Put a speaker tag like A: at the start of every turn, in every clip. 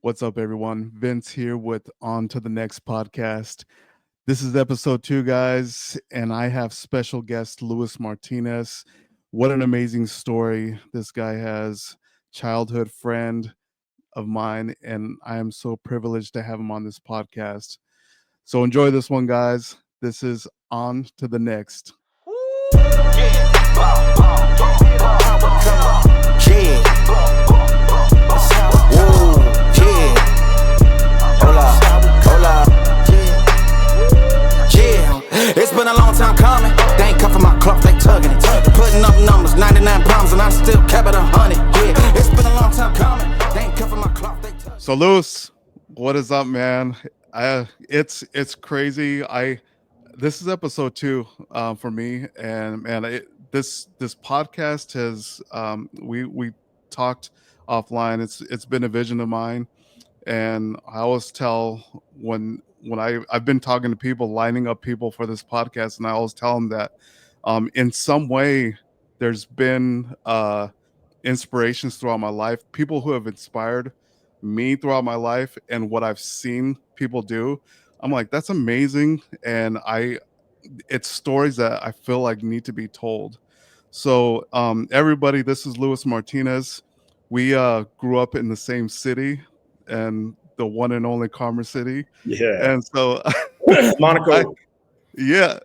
A: What's up, everyone? Vince here with On to the Next podcast. This is episode 2, guys, and I have special guest Luis Martinez. What an amazing story this guy has. Childhood friend of mine, and I am so privileged to have him on this podcast. So enjoy this one, guys. This is On to the Next.
B: It's been a long time coming. They ain't cuffing my cloth, they tugging it. Putting up numbers, 99 problems, and I still kept it 100. Yeah, it's been a long time coming. They ain't cuffing my cloth, they tugging it.
A: So, Luis, what is up, man? It's crazy. This is episode 2 for me, and man, this podcast has we talked offline. It's been a vision of mine, and I always tell when I've been talking to people, lining up people for this podcast, and I always tell them that in some way there's been inspirations throughout my life, people who have inspired me throughout my life, and what I've seen people do. I'm like, that's amazing, and it's stories that I feel like need to be told. So everybody, this is Luis Martinez. We grew up in the same city, and the one and only Commerce City.
C: Yeah.
A: And so
C: Monaco.
A: yeah.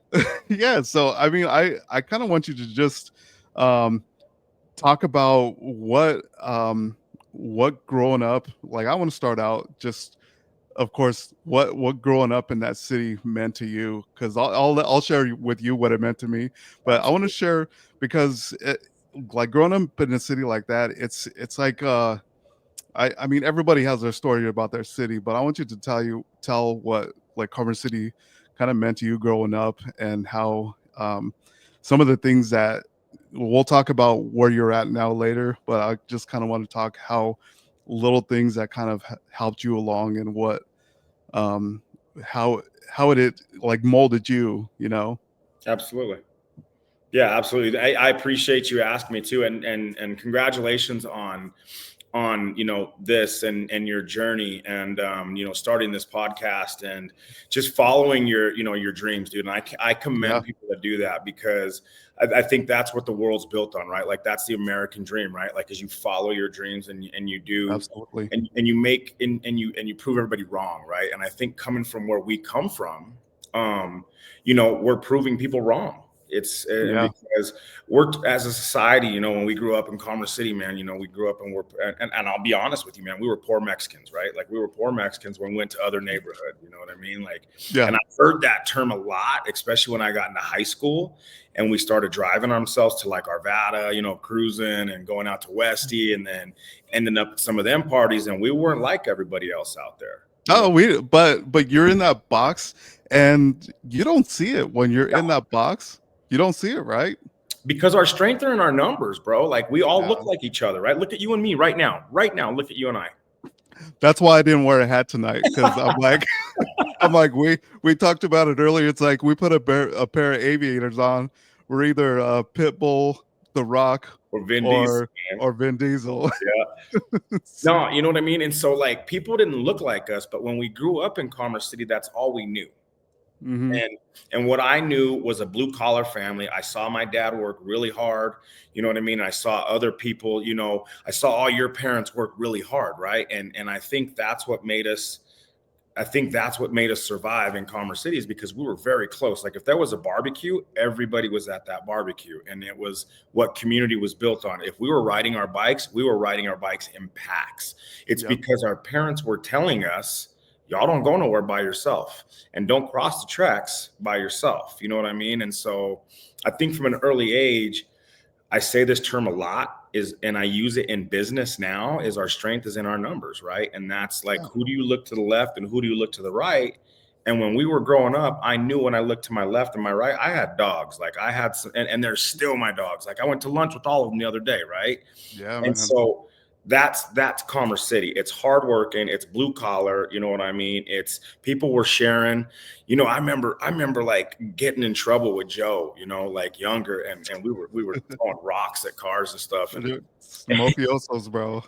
A: Yeah. So I mean, I kind of want you to just talk about what growing up, like. I want to start out just, of course, what growing up in that city meant to you, because I'll share with you what it meant to me, but I want to share because like growing up in a city like that, it's like I mean, everybody has their story about their city, but I want you to tell what like Carver City kind of meant to you growing up, and how some of the things that we'll talk about where you're at now later, but I just kind of want to talk how little things that kind of helped you along, and what um how it like molded you, you know.
C: Absolutely. Yeah, absolutely. I appreciate you asking me too, and congratulations on this and your journey, and starting this podcast and just following your dreams, dude. And I commend people that do that, because I think that's what the world's built on, right? Like, that's the American dream, right? Like, as you follow your dreams and you do,
A: Absolutely.
C: and you make and you prove everybody wrong, right? And I think coming from where we come from, we're proving people wrong. It's because we're, as a society, when we grew up in Commerce City, man, we grew up and I'll be honest with you, man, we were poor Mexicans, right? Like, we were poor Mexicans when we went to other neighborhood, you know what I mean? Like,
A: Yeah.
C: And I've heard that term a lot, especially when I got into high school and we started driving ourselves to like Arvada, cruising and going out to Westy, and then ending up at some of them parties, and we weren't like everybody else out there.
A: But you're in that box, and you don't see it when you're in that box. You don't see it, right?
C: Because our strength are in our numbers, bro. Like, we all look like each other, right? Look at you and me right now. Right now, look at you and I.
A: That's why I didn't wear a hat tonight, because I'm like, we talked about it earlier. It's like we put a pair of aviators on. We're either Pitbull, The Rock,
C: or Vin Diesel.
A: Or Vin Diesel.
C: Yeah. No, you know what I mean? And so, like, people didn't look like us, but when we grew up in Commerce City, that's all we knew.
A: Mm-hmm.
C: And what I knew was a blue collar family. I saw my dad work really hard. You know what I mean? I saw other people, I saw all your parents work really hard. Right. And I think that's what made us survive in Commerce City, is because we were very close. Like, if there was a barbecue, everybody was at that barbecue, and it was what community was built on. If we were riding our bikes, in packs. It's because our parents were telling us, y'all don't go nowhere by yourself, and don't cross the tracks by yourself. You know what I mean? And so I think from an early age, I say this term a lot, and I use it in business now, is our strength is in our numbers, right? And that's like, who do you look to the left and who do you look to the right? And when we were growing up, I knew when I looked to my left and my right, I had dogs. Like, I had some, and they're still my dogs. Like, I went to lunch with all of them the other day, right?
A: Yeah,
C: and
A: man.
C: so that's Commerce City. It's hardworking. It's blue collar. You know what I mean? It's people were sharing. You know, I remember like getting in trouble with Joe. You know, like younger, and we were throwing rocks at cars and stuff. And
A: Dude, mafiosos, bro.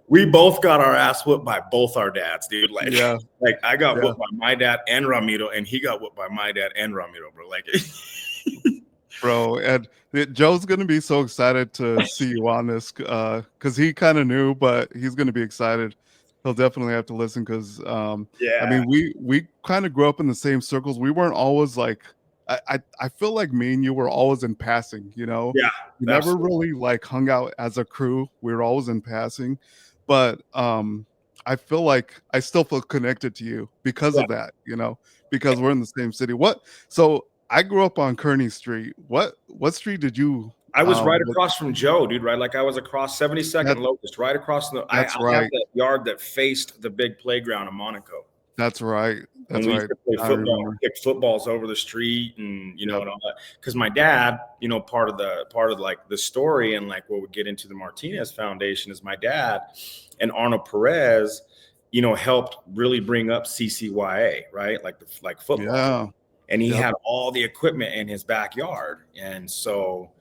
C: we both got our ass whooped by both our dads, dude. Like,
A: Yeah,
C: like I got
A: yeah,
C: whooped by my dad and Ramiro, and he got whooped by my dad and Ramiro, bro. Like,
A: bro. And Joe's gonna be so excited to see you on this, because he kind of knew, but he's gonna be excited. He'll definitely have to listen because, I
C: yeah,
A: mean, we kind of grew up in the same circles. We weren't always like, I feel like me and you were always in passing. You know,
C: yeah,
A: we never
C: absolutely.
A: really like hung out as a crew. We were always in passing, but I feel like I still feel connected to you because
C: Yeah.
A: of that. You know, because we're in the same city. What so I grew up on Kearney Street. What street did you?
C: I was right
A: What,
C: across from Joe, dude. Right, like I was across 72nd
A: that
C: Locust, right across the. I
A: that's
C: had
A: right.
C: that yard that faced the big playground in Monaco,
A: That's right.
C: and
A: That's
C: we used
A: right.
C: to play
A: I
C: football,
A: remember.
C: kick footballs over the street, and you know,
A: Yep.
C: and all that. Because my dad, you know, part of like the story, and like what would get into the Martinez Foundation is my dad and Arnold Perez, you know, helped really bring up CCYA, right, like football,
A: Yeah.
C: and he
A: Yep.
C: had all the equipment in his backyard. And so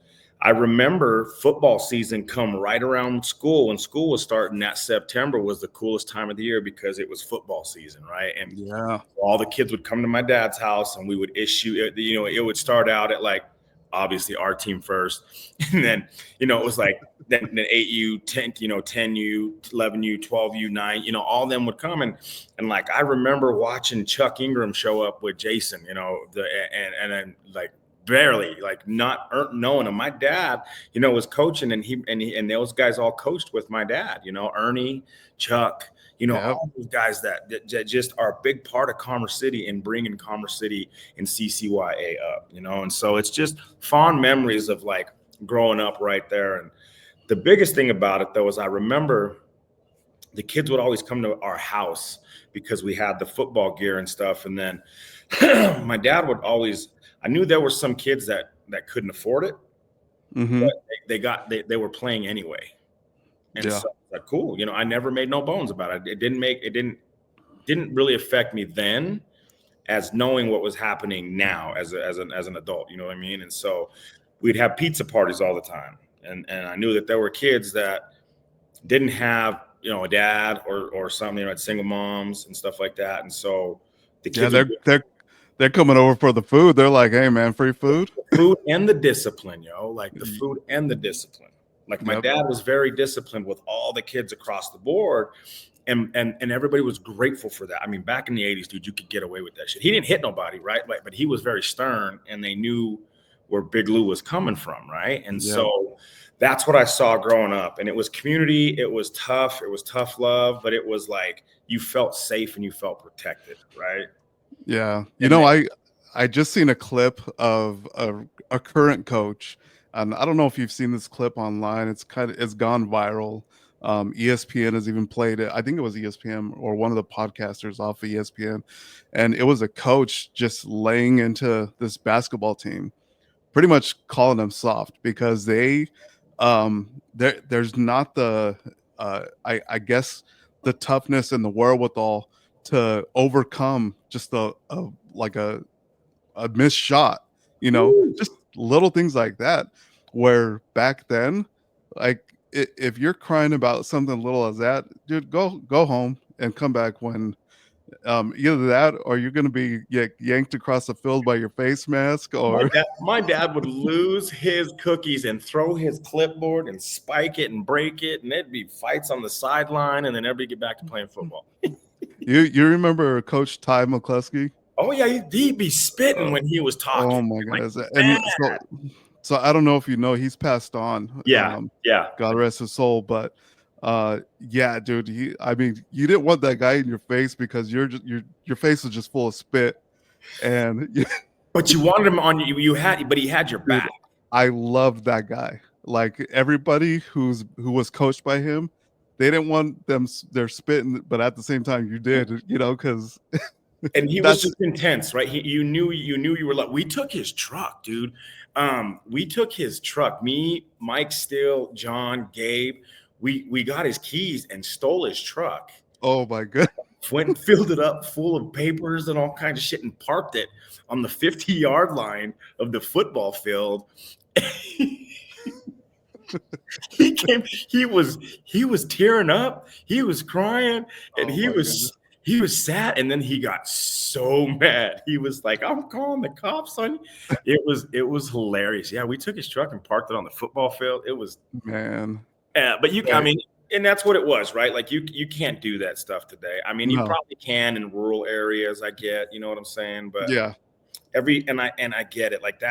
C: I remember football season come right around school when school was starting. That September was the coolest time of the year because it was football season, right? And
A: Yeah.
C: all the kids would come to my dad's house and we would issue it. You know, it would start out at like obviously our team first, and then you know it was like then 8U, 10, you know, 10U, 11U, 12U, 9, you know, all of them would come. And like I remember watching Chuck Ingram show up with Jason, you know, and then like barely like not knowing him. My dad, you know, was coaching, and those guys all coached with my dad, you know, Ernie, Chuck, you know,
A: Yep.
C: all those guys that just are a big part of Commerce City and bringing Commerce City and CCYA up, you know. And so it's just fond memories of like growing up right there. And the biggest thing about it though is I remember the kids would always come to our house because we had the football gear and stuff. And then my dad would always, I knew there were some kids that couldn't afford it,
A: Mm-hmm.
C: but they were playing anyway. And
A: Yeah.
C: so like cool, you know, I never made no bones about it. It didn't really affect me then as knowing what was happening now as an adult, you know what I mean? And so we'd have pizza parties all the time. And I knew that there were kids that didn't have, you know, a dad or something, you know, had single moms and stuff like that. And so the
A: Yeah.
C: kids would
A: They're coming over for the food. They're like, hey man, free food.
C: the food and the discipline, yo, like the food and the discipline. Like my
A: Yep.
C: dad was very disciplined with all the kids across the board. And everybody was grateful for that. I mean, back in the 80s, dude, you could get away with that shit. He didn't hit nobody, right? But he was very stern, and they knew where Big Lou was coming from, right? And
A: Yep.
C: so that's what I saw growing up. And it was community, it was tough love, but it was like you felt safe and you felt protected, right?
A: Yeah. You
C: And
A: know,
C: then,
A: I just seen a clip of a current coach. And I don't know if you've seen this clip online. It's gone viral. ESPN has even played it. I think it was ESPN or one of the podcasters off of ESPN. And it was a coach just laying into this basketball team, pretty much calling them soft because there's not the I guess the toughness and the wherewithal to overcome just like a missed shot, you know,
C: woo,
A: just little things like that. Where back then, like if you're crying about something little as that, dude, go home and come back when either that or you're gonna be yanked across the field by your face mask or
C: my dad would lose his cookies and throw his clipboard and spike it and break it, and there'd be fights on the sideline, and then everybody get back to playing football.
A: you remember Coach Ty McCluskey?
C: Oh yeah, he'd be spitting
A: Uh,
C: when he was
A: oh
C: talking.
A: my
C: Like,
A: goodness.
C: man.
A: And so I don't know if you know he's passed on.
C: Yeah, yeah.
A: God rest his soul, but yeah, dude, I mean, you didn't want that guy in your face because your face was just full of spit and
C: But you wanted him on you. But he had your
A: dude,
C: back.
A: I loved that guy. Like everybody who was coached by him, they didn't want their spitting, but at the same time you did, you know, because
C: And he was
A: that's
C: just intense, right? You were like, we took his truck, dude. We took his truck. Me, Mike Steele, John, Gabe. we got his keys and stole his truck.
A: Oh my god.
C: Went and filled it up full of papers and all kinds of shit and parked it on the 50-yard line of the football field. He was tearing up, he was crying, and
A: Oh my god.
C: he was sad, and then he got so mad. He was like, I'm calling the cops on you. It was hilarious. Yeah, we took his truck and parked it on the football field. It was
A: Man.
C: but I
A: Right.
C: mean, and that's what it was, right? Like you can't do that stuff today. I mean, you
A: No.
C: probably can in rural areas, I get, you know what I'm saying? But
A: Yeah.
C: I get it. Like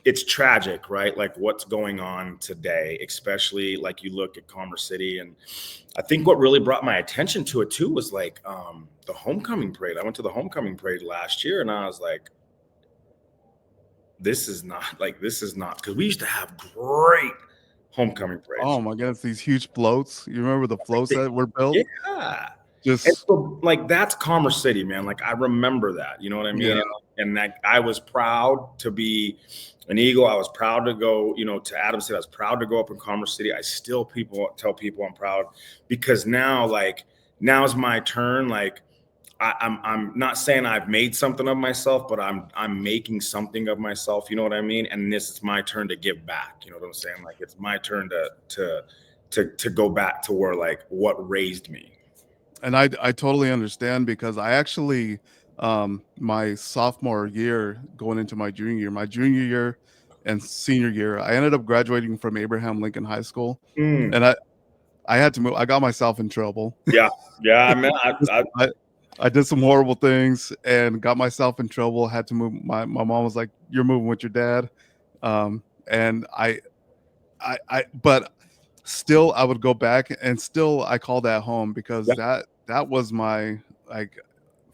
C: it's tragic, right? Like what's going on today, especially like you look at Commerce City. And I think what really brought my attention to it too was like the homecoming parade. I went to the homecoming parade last year and I was like, this is not because we used to have great homecoming parades.
A: Oh my goodness, these huge floats. You remember the floats that were built?
C: Yeah. And
A: Just
C: so, like, that's Commerce City, man. Like, I remember that. You know what I mean?
A: yeah.
C: And that I was proud to be an Eagle. I was proud to go, to Adams City. I was proud to go up in Commerce City. I still tell people I'm proud because now's my turn. Like, I'm not saying I've made something of myself, but I'm making something of myself. You know what I mean? And this is my turn to give back. You know what I'm saying? Like, it's my turn to go back to where like what raised me.
A: And I totally understand because I actually my sophomore year going into my junior year and senior year, I ended up graduating from Abraham Lincoln High School.
C: Mm.
A: And I had to move. I got myself in trouble.
C: Yeah, yeah. I mean,
A: I did some horrible things and got myself in trouble. Had to move. My mom was like, "You're moving with your dad," and but still, I would go back and still I call that home because
C: yeah,
A: that was my like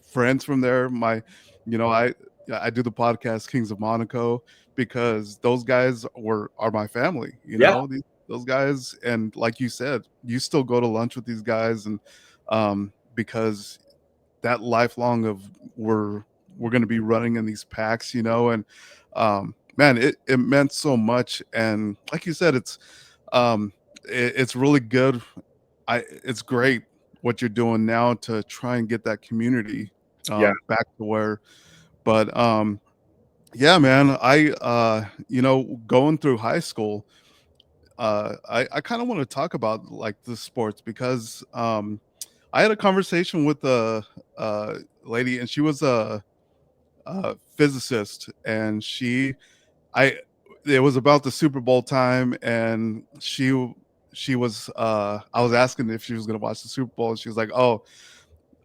A: friends from there. I do the podcast Kings of Monaco because those guys are my family.
C: yeah,
A: Those guys, and like you said, you still go to lunch with these guys, and because that lifelong of we're going to be running in these packs, and man, it meant so much. And like you said, it's really good. It's great what you're doing now to try and get that community
C: yeah,
A: back to where. But yeah, man, going through high school, I kind of want to talk about like the sports because I had a conversation with a lady, and she was a physicist, and I it was about the Super Bowl time, and she was I was asking if she was going to watch the Super Bowl, and she was like, "Oh,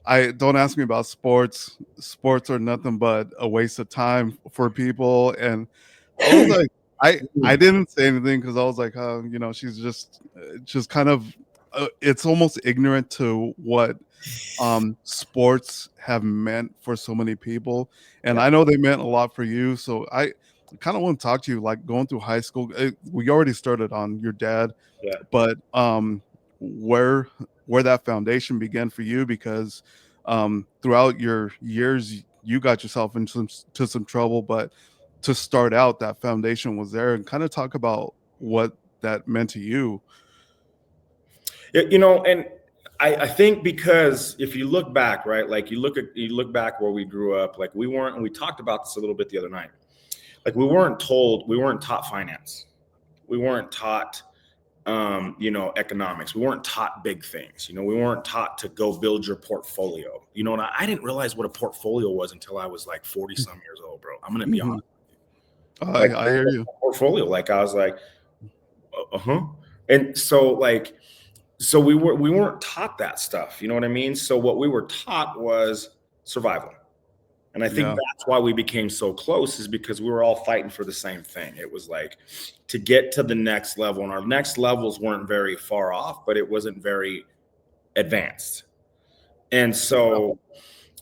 A: I don't ask me about sports. Sports are nothing but a waste of time for people." And I was like, I didn't say anything because I was like, she's just kind of it's almost ignorant to what sports have meant for so many people, and
C: yeah,
A: I know they meant a lot for you. So I kind of want to talk to you, like going through high school. We already started on your dad,
C: yeah.
A: but where that foundation began for you, because throughout your years you got yourself into some trouble, but to start out, that foundation was there, and kind of talk about what that meant to you.
C: And I think because if you look back, right, like you look back where we grew up, like we weren't, and we talked about this a little bit the other night, like we weren't taught finance, we weren't taught economics. We weren't taught big things. We weren't taught to go build your portfolio. And I didn't realize what a portfolio was until I was like 40 some years old, bro. I'm gonna be
A: Mhm.
C: honest. Like
A: I hear you.
C: portfolio, like I was like, uh-huh. And so we weren't taught that stuff. You know what I mean? So what we were taught was survival. And I think
A: Yeah.
C: that's why we became so close, is because we were all fighting for the same thing. It was like to get to the next level. And our next levels weren't very far off, but it wasn't very advanced. And so,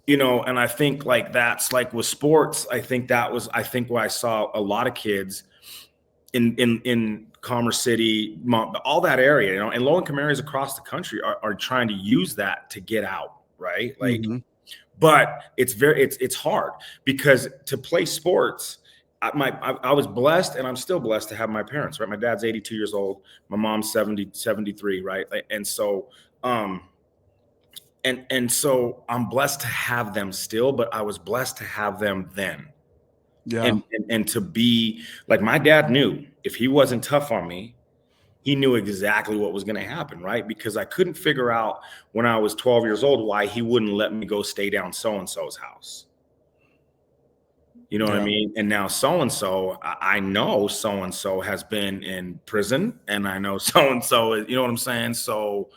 C: and I think like that's like with sports, I think why I saw a lot of kids in Commerce City, all that area, and low income areas across the country are trying to use that to get out, right? Like,
A: Mhm.
C: but it's hard because to play sports, I was blessed, and I'm still blessed to have my parents, right? My dad's 82 years old, my mom's 73, right? And so, um, so I'm blessed to have them still, but I was blessed to have them then.
A: Yeah.
C: And to be like, my dad knew if he wasn't tough on me, he knew exactly what was going to happen, right? Because I couldn't figure out when I was 12 years old why he wouldn't let me go stay down so and so's house. You know what I
A: Yeah.
C: mean? And now so and so, I know so and so has been in prison, and I know so and so, you know what I'm saying? So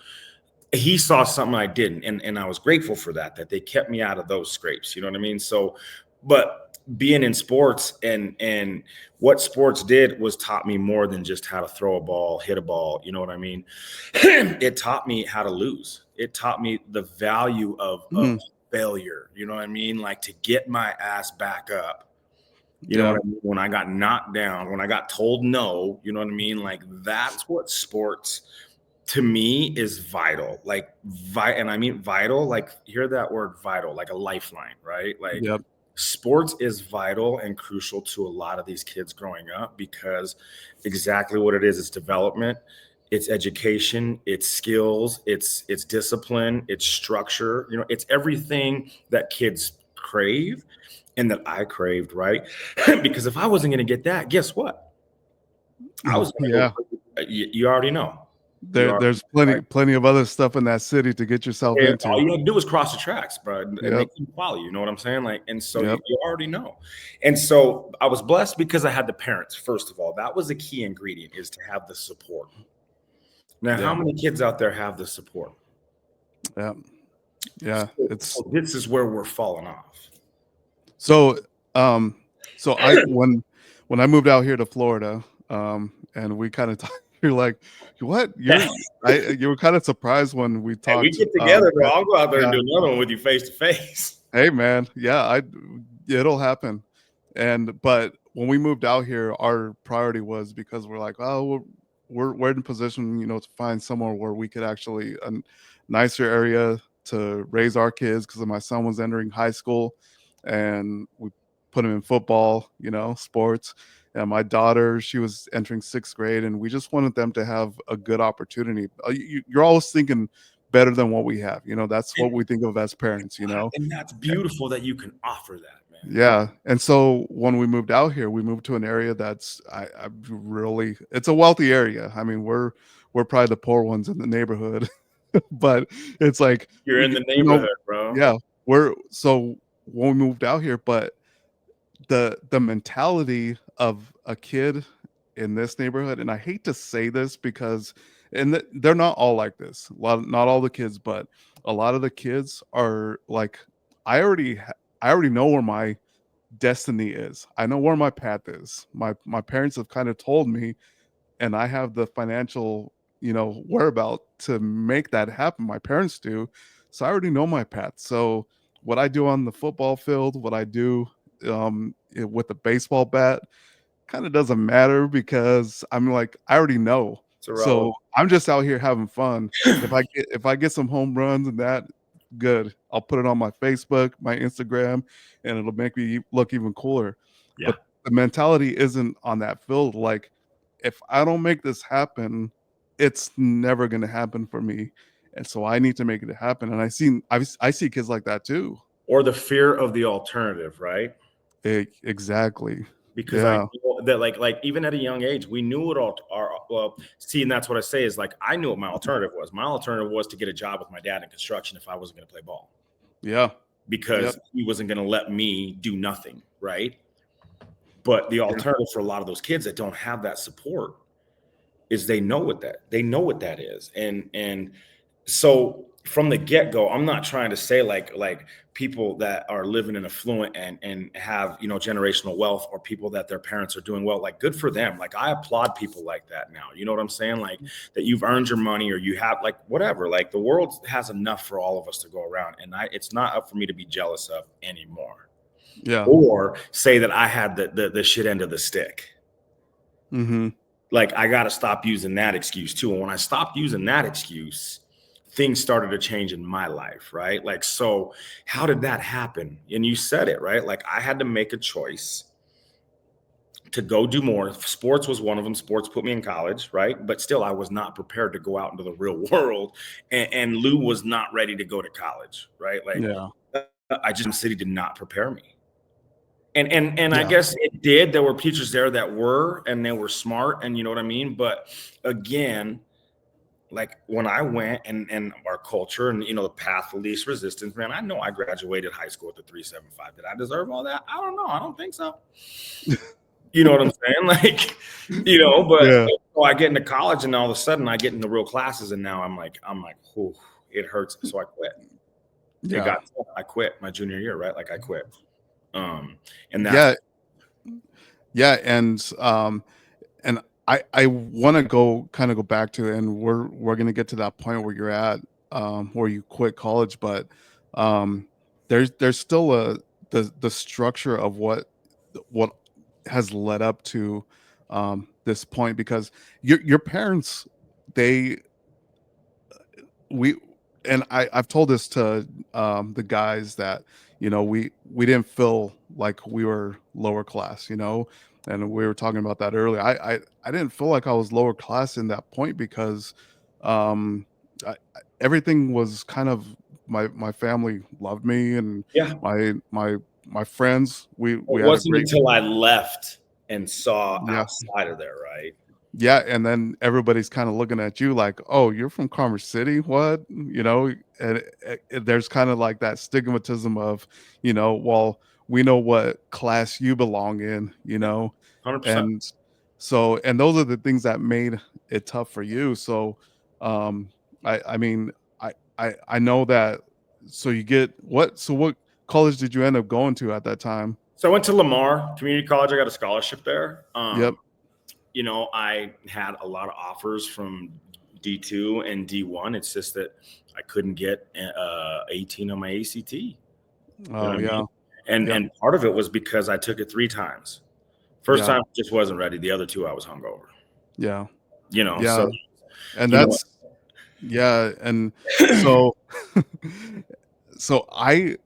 C: he saw something I didn't, and I was grateful for that they kept me out of those scrapes. You know what I mean? So, but being in sports and what sports did was taught me more than just how to throw a ball, hit a ball. You know what I mean? It taught me how to lose. It taught me the value of
A: Mhm.
C: failure. You know what I mean? Like, to get my ass back up. You know
A: Yeah.
C: what I mean? When I got knocked down, when I got told no, you know what I mean? Like, that's what sports to me is vital. Like, and I mean vital, like, hear that word vital, like a lifeline, right? Like,
A: Yep.
C: sports is vital and crucial to a lot of these kids growing up, because exactly what it is, it's development, it's education, it's skills, it's discipline, it's structure, you know, it's everything that kids crave and that I craved, right? Because if I wasn't going to get that, guess what? I was going to
A: Yeah.
C: go, you already know. You already
A: There's
C: know, right?
A: plenty of other stuff in that city to get yourself
C: Yeah, all
A: into.
C: you had to do was cross the tracks, bro, and they
A: Yep.
C: can follow you. You know what I'm saying? Like, and so
A: Yep.
C: you already know. And so I was blessed because I had the parents. First of all, that was a key ingredient, is to have the support. Now, how
A: Yeah.
C: many kids out there have the support?
A: Yeah. Yeah.
C: So this is where we're falling off.
A: So um so I when I moved out here to Florida, and we kind of talked, you're like, what? You were kind of surprised when we
C: Hey, we
A: talked.
C: get together, bro.
A: That,
C: I'll go out there and
A: yeah.
C: do another one with you face to face.
A: Hey man, yeah, it'll happen. And but when we moved out here, our priority was, because we're like, oh, we're in position, to find somewhere where we could actually a nicer area to raise our kids, because my son was entering high school, and we put him in football, sports. And my daughter, she was entering sixth grade, and we just wanted them to have a good opportunity. You're always thinking better than what we have. That's what
C: And,
A: we think of as parents.
C: and that's beautiful that you can offer that, man.
A: Yeah, and so when we moved out here, we moved to an area that's I really, it's a wealthy area. I mean, we're probably the poor ones in the neighborhood, but it's like
C: You're in the neighborhood, bro.
A: yeah, we're so when we moved out here, but the mentality of a kid in this neighborhood, and I hate to say this because, they're not all like this. Not all the kids, but a lot of the kids are like, I already know where my destiny is. I know where my path is. My parents have kind of told me, and I have the financial, whereabout to make that happen. My parents do. So I already know my path. So what I do on the football field, what I do with the baseball bat, kind of doesn't matter, because I'm like, I already know.
C: It's irrelevant.
A: So I'm just out here having fun. If I get some home runs and that, good. I'll put it on my Facebook, my Instagram, and it'll make me look even cooler.
C: Yeah.
A: But the mentality isn't on that field. Like, if I don't make this happen, it's never going to happen for me. And so I need to make it happen. And I see kids like that too.
C: Or the fear of the alternative, right?
A: Exactly.
C: Because I
A: Yeah.
C: know that, like even at a young age, we knew what our well, see, and that's what I say is, like, I knew what my alternative was. My alternative was to get a job with my dad in construction if I wasn't going to play ball,
A: Yeah. Yep.
C: because he wasn't going to let me do nothing, right? But the
A: Yeah.
C: alternative for a lot of those kids that don't have that support is they know what that is. And so from the get-go, I'm not trying to say like people that are living in affluent and have, generational wealth, or people that their parents are doing well, like, good for them. Like, I applaud people like that now. You know what I'm saying? Like, that you've earned your money, or you have, like, whatever. Like, the world has enough for all of us to go around, and it's not up for me to be jealous of anymore,
A: Yeah.
C: or say that I had the shit end of the stick.
A: Mm-hmm.
C: Like, I got to stop using that excuse too. And when I stopped using that excuse, things started to change in my life, right? Like, so how did that happen? And you said it, right? Like, I had to make a choice to go do more. Sports was one of them. Sports put me in college, right? But still, I was not prepared to go out into the real world. And Lou was not ready to go to college, right? Like,
A: Yeah.
C: I just city did not prepare me. And I
A: Yeah.
C: guess it did. There were teachers there that were, and they were smart, and you know what I mean. But again, like when I went and our culture and the path of least resistance, man, I know I graduated high school with a 3.75. Did I deserve all that? I don't know. I don't think so. You know what I'm saying? Like, but
A: Yeah.
C: so I get into college and all of a sudden I get into real classes and now I'm like, oh, it hurts. So I quit. It
A: Yeah.
C: got I quit my junior year, right? Like I quit. And that's
A: Yeah. Yeah. And I want to go back to, and we're gonna get to that point where you're at, where you quit college, but um, there's still the structure of what has led up to this point, because your parents, they we and I've told this to the guys that we didn't feel like we were lower class, and we were talking about that earlier. I didn't feel like I was lower class in that point, because um everything was kind of, my family loved me, and
C: yeah.
A: my friends, we
C: It
A: had a
C: wasn't
A: great,
C: until I left and saw
A: yeah.
C: outside of there, right?
A: Yeah, and then everybody's kind of looking at you like, "Oh, you're from Commerce City? What?" And there's kind of like that stigmatism of, well, we know what class you belong in,
C: 100%.
A: and and those are the things that made it tough for you. So, um, I mean, I know that. So you get what? So what college did you end up going to at that time?
C: So I went to Lamar Community College. I got a scholarship there.
A: Yep.
C: I had a lot of offers from D2 and D1. It's just that I couldn't get 18 on my ACT. You know
A: Oh
C: what I
A: yeah.
C: mean? And
A: Yep.
C: and part of it was because I took it 3 times. First
A: Yeah.
C: time I just wasn't ready. The other two I was hungover.
A: Yeah.
C: So
A: Yeah. And
C: you know
A: that's yeah, and so so I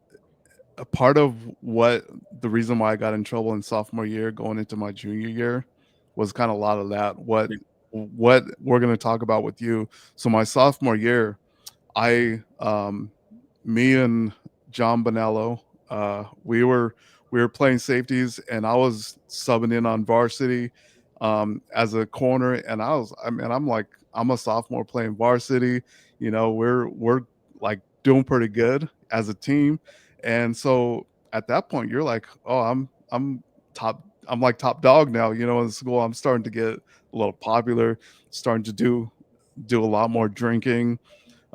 A: a part of what the reason why I got in trouble in sophomore year going into my junior year was kind of a lot of that. What we're going to talk about with you. So my sophomore year, I me and John Bonello, we were playing safeties, and I was subbing in on varsity as a corner, and I'm like, I'm a sophomore playing varsity. We're like doing pretty good as a team, and so at that point you're like, oh, I'm like top dog now, in school. I'm starting to get a little popular, starting to do a lot more drinking.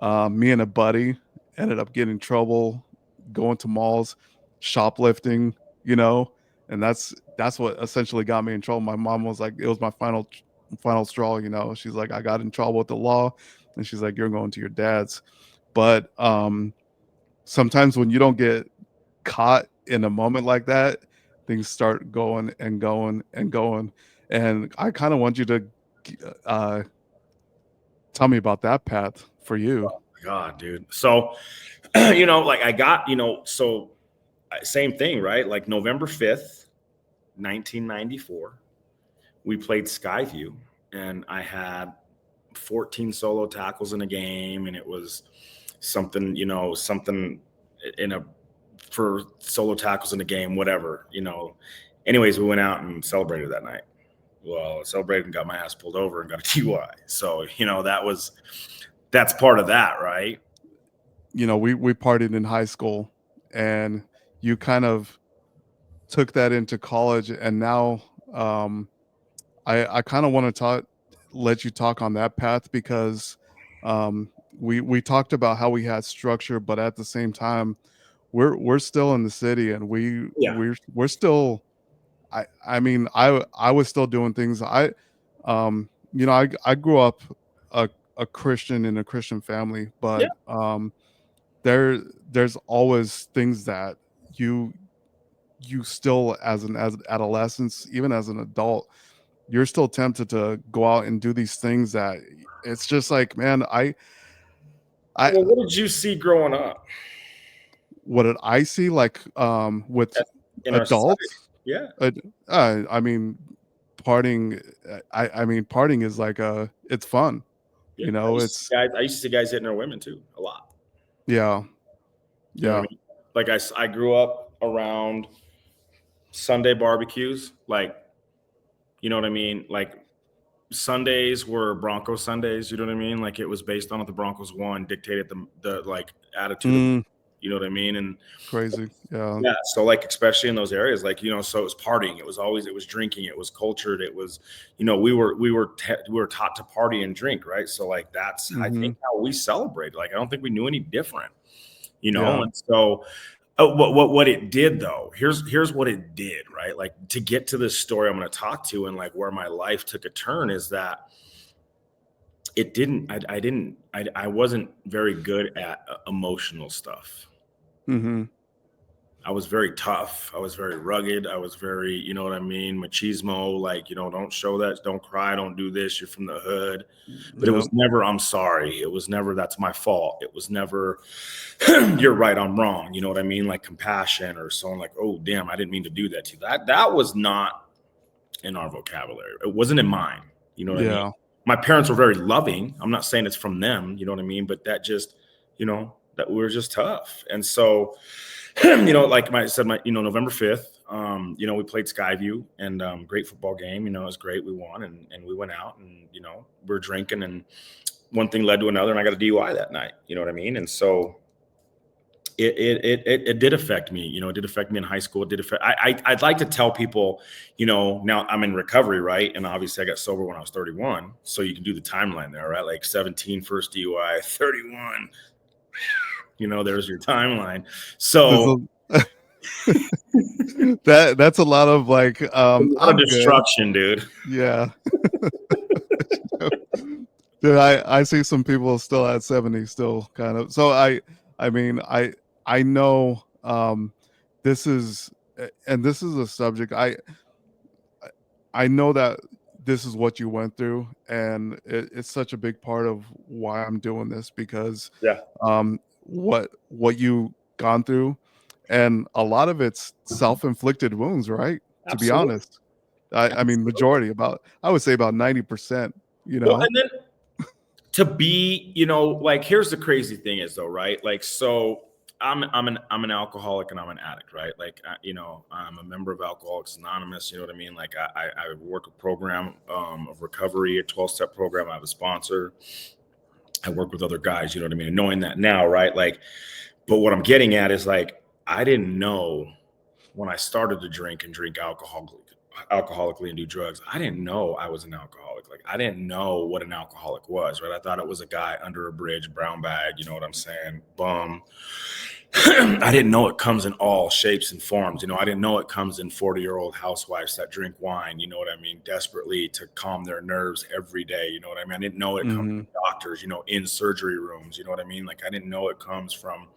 A: Me and a buddy ended up getting in trouble, going to malls, shoplifting, you know, and that's what essentially got me in trouble. My mom was like, it was my final straw, She's like, I got in trouble with the law, and she's like, you're going to your dad's. But sometimes when you don't get caught in a moment like that, things start going and going and going. And I kind of want you to uh, tell me about that path for you.
C: God, dude. So, like I got, so same thing, right? Like November 5th, 1994, we played Skyview, and I had 14 solo tackles in a game, and it was something in a for solo tackles in a game, whatever. Anyways, we went out and celebrated that night. Well, celebrated and got my ass pulled over and got a DUI. So, that's part of that, right?
A: We partied in high school, and you kind of took that into college, and now I kind of want to let you talk on that path, because we talked about how we had structure, but at the same time we're still in the city, and
C: Yeah.
A: we're still, I was still doing things. I grew up a Christian in a Christian family,
C: Yeah.
A: but there's always things that you still, as adolescence, even as an adult, you're still tempted to go out and do these things that it's just like, man, I
C: Well, what did you see growing up
A: what did I see, like with
C: in our society?
A: adults?
C: Yeah.
A: uh, I mean, partying, I mean, partying is like it's fun.
C: Yeah,
A: You know, it's
C: I used to see guys hitting their women too a lot.
A: yeah,
C: You know what
A: yeah.
C: I mean? Like I grew up around Sunday barbecues. Like, you know what I mean? Like Sundays were Bronco Sundays. You know what I mean? Like it was based on what the Broncos won, dictated the like attitude of,
A: Mm,
C: you know what I mean? And
A: crazy. Yeah.
C: yeah, so like especially in those areas, like so it was partying. It was drinking. It was cultured. It was, we were taught to party and drink, right? So like that's I
A: Hmm.
C: think how we celebrate. Like I don't think we knew any different,
A: Yeah.
C: And so what it did though, here's what it did, right? Like to get to this story I'm going to talk to and like where my life took a turn is that it didn't. I didn't. I wasn't very good at emotional stuff.
A: Hmm.
C: I was very tough. I was very rugged. I was very, you know what I mean, machismo. Like, don't show that. Don't cry. Don't do this. You're from the hood. But it
A: Yeah.
C: was never, I'm sorry. It was never, that's my fault. It was never, you're right. I'm wrong. You know what I mean? Like compassion or someone like, oh, damn, I didn't mean to do that to you. That was not in our vocabulary. It wasn't in mine. You know what I mean?
A: Yeah.
C: My parents were very loving. I'm not saying it's from them. You know what I mean? But that just, that we were just tough. And so, like I said, November 5th, we played Skyview and great football game. It was great. We won and we went out and, we're drinking and one thing led to another and I got a DUI that night. You know what I mean? And so it did affect me. It did affect me in high school. It did affect, I'd like to tell people, now I'm in recovery, right? And obviously I got sober when I was 31. So you can do the timeline there, right? Like 17, first DUI, 31, there's your timeline.
A: There's
C: So
A: that's a lot of like
C: a lot of
A: I'm good.
C: destruction, dude.
A: Yeah. Dude, I see some people still at 70 still kind of. So I mean I know this is and this is a subject I know that this is what you went through and it's such a big part of why I'm doing this because
C: Yeah,
A: what you gone through and a lot of it's self-inflicted wounds, right? To be
C: absolutely.
A: honest. I mean majority about I would say about 90%, you
C: Well,
A: know.
C: and then to be, like here's the crazy thing is though, right? Like, so I'm an alcoholic and I'm an addict, right? Like, I'm a member of Alcoholics Anonymous. You know what I mean? Like, I work a program of recovery, a 12-step program. I have a sponsor. I work with other guys. You know what I mean? And knowing that now, right? Like, but what I'm getting at is like, I didn't know when I started to drink and drink alcoholically and do drugs, I didn't know I was an alcoholic. Like I didn't know what an alcoholic was, right? I thought it was a guy under a bridge, brown bag, you know what I'm saying? Bum. I didn't know it comes in all shapes and forms. I didn't know it comes in 40-year-old housewives that drink wine, you know what I mean, desperately to calm their nerves every day. You know what I mean? I didn't know it comes
A: Mhm.
C: from doctors, in surgery rooms, you know what I mean? Like I didn't know it comes from,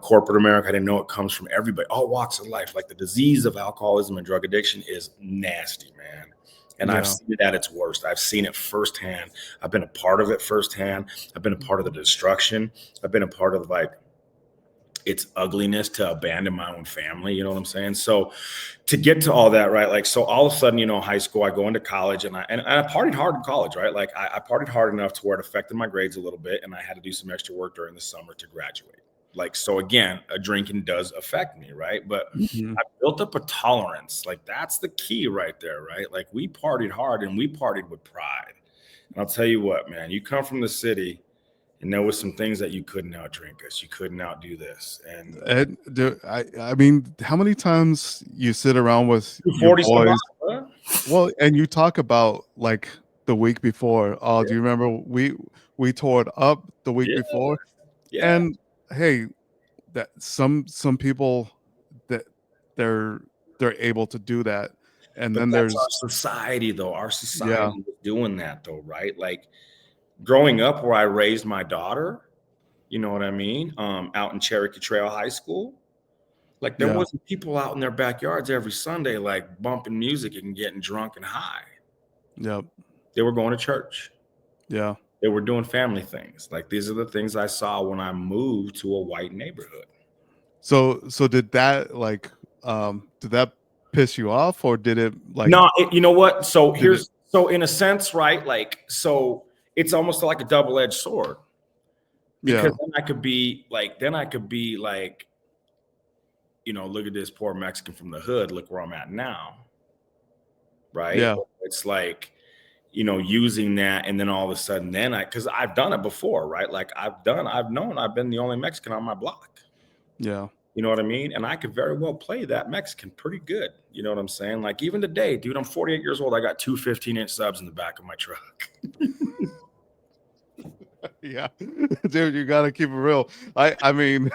C: corporate America. I didn't know it comes from everybody, all walks of life. Like the disease of alcoholism and drug addiction is nasty, man. And I've
A: Yeah.
C: seen it at its worst. I've seen it firsthand. I've been a part of it firsthand. I've been a part of the destruction. I've been a part of like its ugliness to abandon my own family. You know what I'm saying? So to get to all that, right? Like, so all of a sudden, high school, I go into college and I partied hard in college, right? Like I partied hard enough to where it affected my grades a little bit. And I had to do some extra work during the summer to graduate. Like, so again, a drinking does affect me, right? But
A: Mhm.
C: I built up a tolerance. Like that's the key right there, right? Like we partied hard and we partied with pride. And I'll tell you what, man, you come from the city and there was some things that you couldn't outdrink us. You couldn't outdo this. And
A: And I mean, how many times you sit around with your
C: 40 some
A: boys,
C: miles, huh?
A: well, and you talk about like the week before, "Oh,
C: Yeah,
A: do you remember we tore it up the week
C: yeah,
A: before?"
C: yeah.
A: And hey, that some people that they're they're able to do that. And
C: But
A: then
C: that's
A: there's
C: our society, though. Our
A: yeah,
C: society was doing that, though, right? Like growing up where I raised my daughter, you know what I mean? Out in Cherokee Trail High School. Like there
A: yeah,
C: wasn't people out in their backyards every Sunday, like bumping music and getting drunk and high.
A: yep,
C: They were going to church.
A: yeah.
C: They were doing family things. Like these are the things I saw when I moved to a white neighborhood.
A: So did that like did that piss you off, or did it like
C: No, you know what? So
A: did it?
C: so in a sense, right? Like, so it's almost like a double-edged sword, because
A: Yeah,
C: then I could be like, look at this poor Mexican from the hood. Look where I'm at now, right?
A: yeah,
C: It's like, using that, and then all of a sudden, because I've done it before, right? Like I've been the only Mexican on my block.
A: yeah.
C: You know what I mean? And I could very well play that Mexican pretty good. You know what I'm saying? Like even today, dude, I'm 48 years old. I got two 15-inch subs in the back of my truck.
A: Yeah, dude, you gotta keep it real. I mean,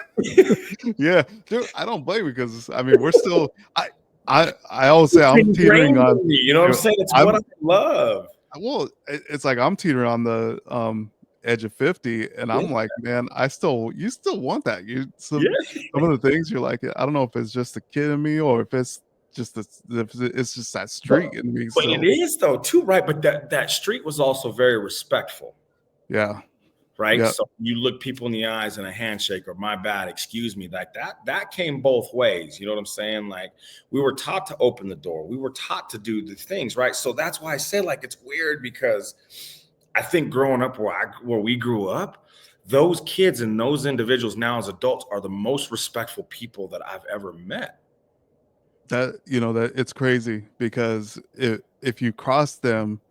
A: yeah, dude, I don't blame you because I mean we're still. I always say
C: It's
A: I'm teetering
C: ingrained
A: on.
C: in me. You know what I'm
A: You know,
C: saying? It's what
A: I'm
C: I love.
A: well. It's like I'm teetering on the edge of 50, and
C: Yeah.
A: I'm like, man, you still want that.
C: Yeah.
A: Some of the things you're like, I don't know if it's just the kid in me or if it's just if it's just that
C: But,
A: streak in me
C: but it
A: still.
C: is though too, right? But that street was also very respectful.
A: Yeah,
C: Right.
A: yeah,
C: So you look people in the eyes and a handshake, or my bad, excuse me, like that came both ways. You know what I'm saying? Like we were taught to open the door. We were taught to do the things, right? So that's why I say like it's weird, because I think growing up where we grew up, those kids and those individuals now as adults are the most respectful people that I've ever met.
A: that it's crazy because if you cross them,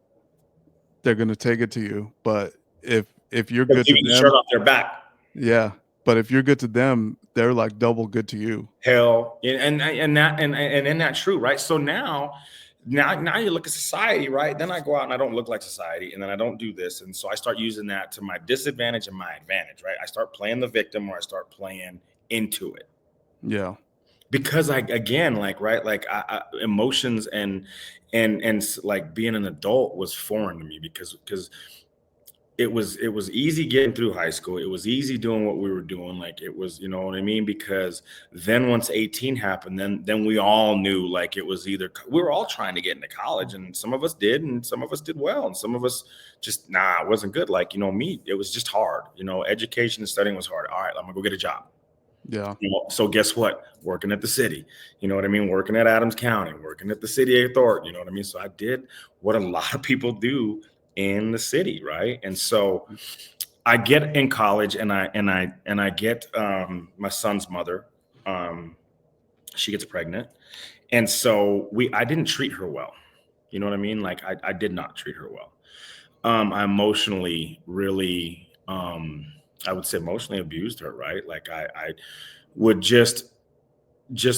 A: they're gonna take it to you. But if you're
C: They'll
A: good
C: give
A: to
C: you the shirt
A: them,
C: off their back.
A: yeah. But if you're good to them, they're like double good to you.
C: Hell, and isn't that true, right? So now you look at society, right? Then I go out and I don't look like society, and then I don't do this, and so I start using that to my disadvantage and my advantage, right? I start playing the victim, or I start playing into it,
A: Yeah,
C: because I again, like, right, like emotions and like being an adult was foreign to me, because it was easy getting through high school. It was easy doing what we were doing. Like it was, you know what I mean? Because then once 18 happened, then we all knew, like, it was either we were all trying to get into college, and some of us did, and some of us did well, and some of us just it wasn't good. Like, me, it was just hard. Education and studying was hard. All right, I'm gonna go get a job.
A: yeah,
C: So guess what? Working at the city, you know what I mean? Working at Adams County, working at the city authority, you know what I mean? So I did what a lot of people do in the city, right? And so I get in college, and I get my son's mother. Um, she gets pregnant, and so I didn't treat her well. You know what I mean? Like I did not treat her well. I emotionally really, I would say emotionally abused her, right? Like I would just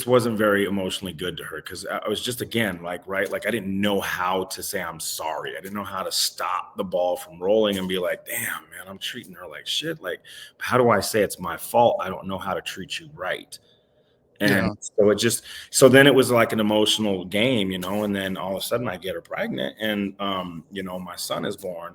C: wasn't very emotionally good to her, because I was just, again, like, right, like I didn't know how to say I'm sorry. I didn't know how to stop the ball from rolling and be like, damn, man, I'm treating her like shit. Like, how do I say it's my fault? I don't know how to treat you right. And
A: yeah.
C: so then it was like an emotional game, and then all of a sudden I get her pregnant, and my son is born,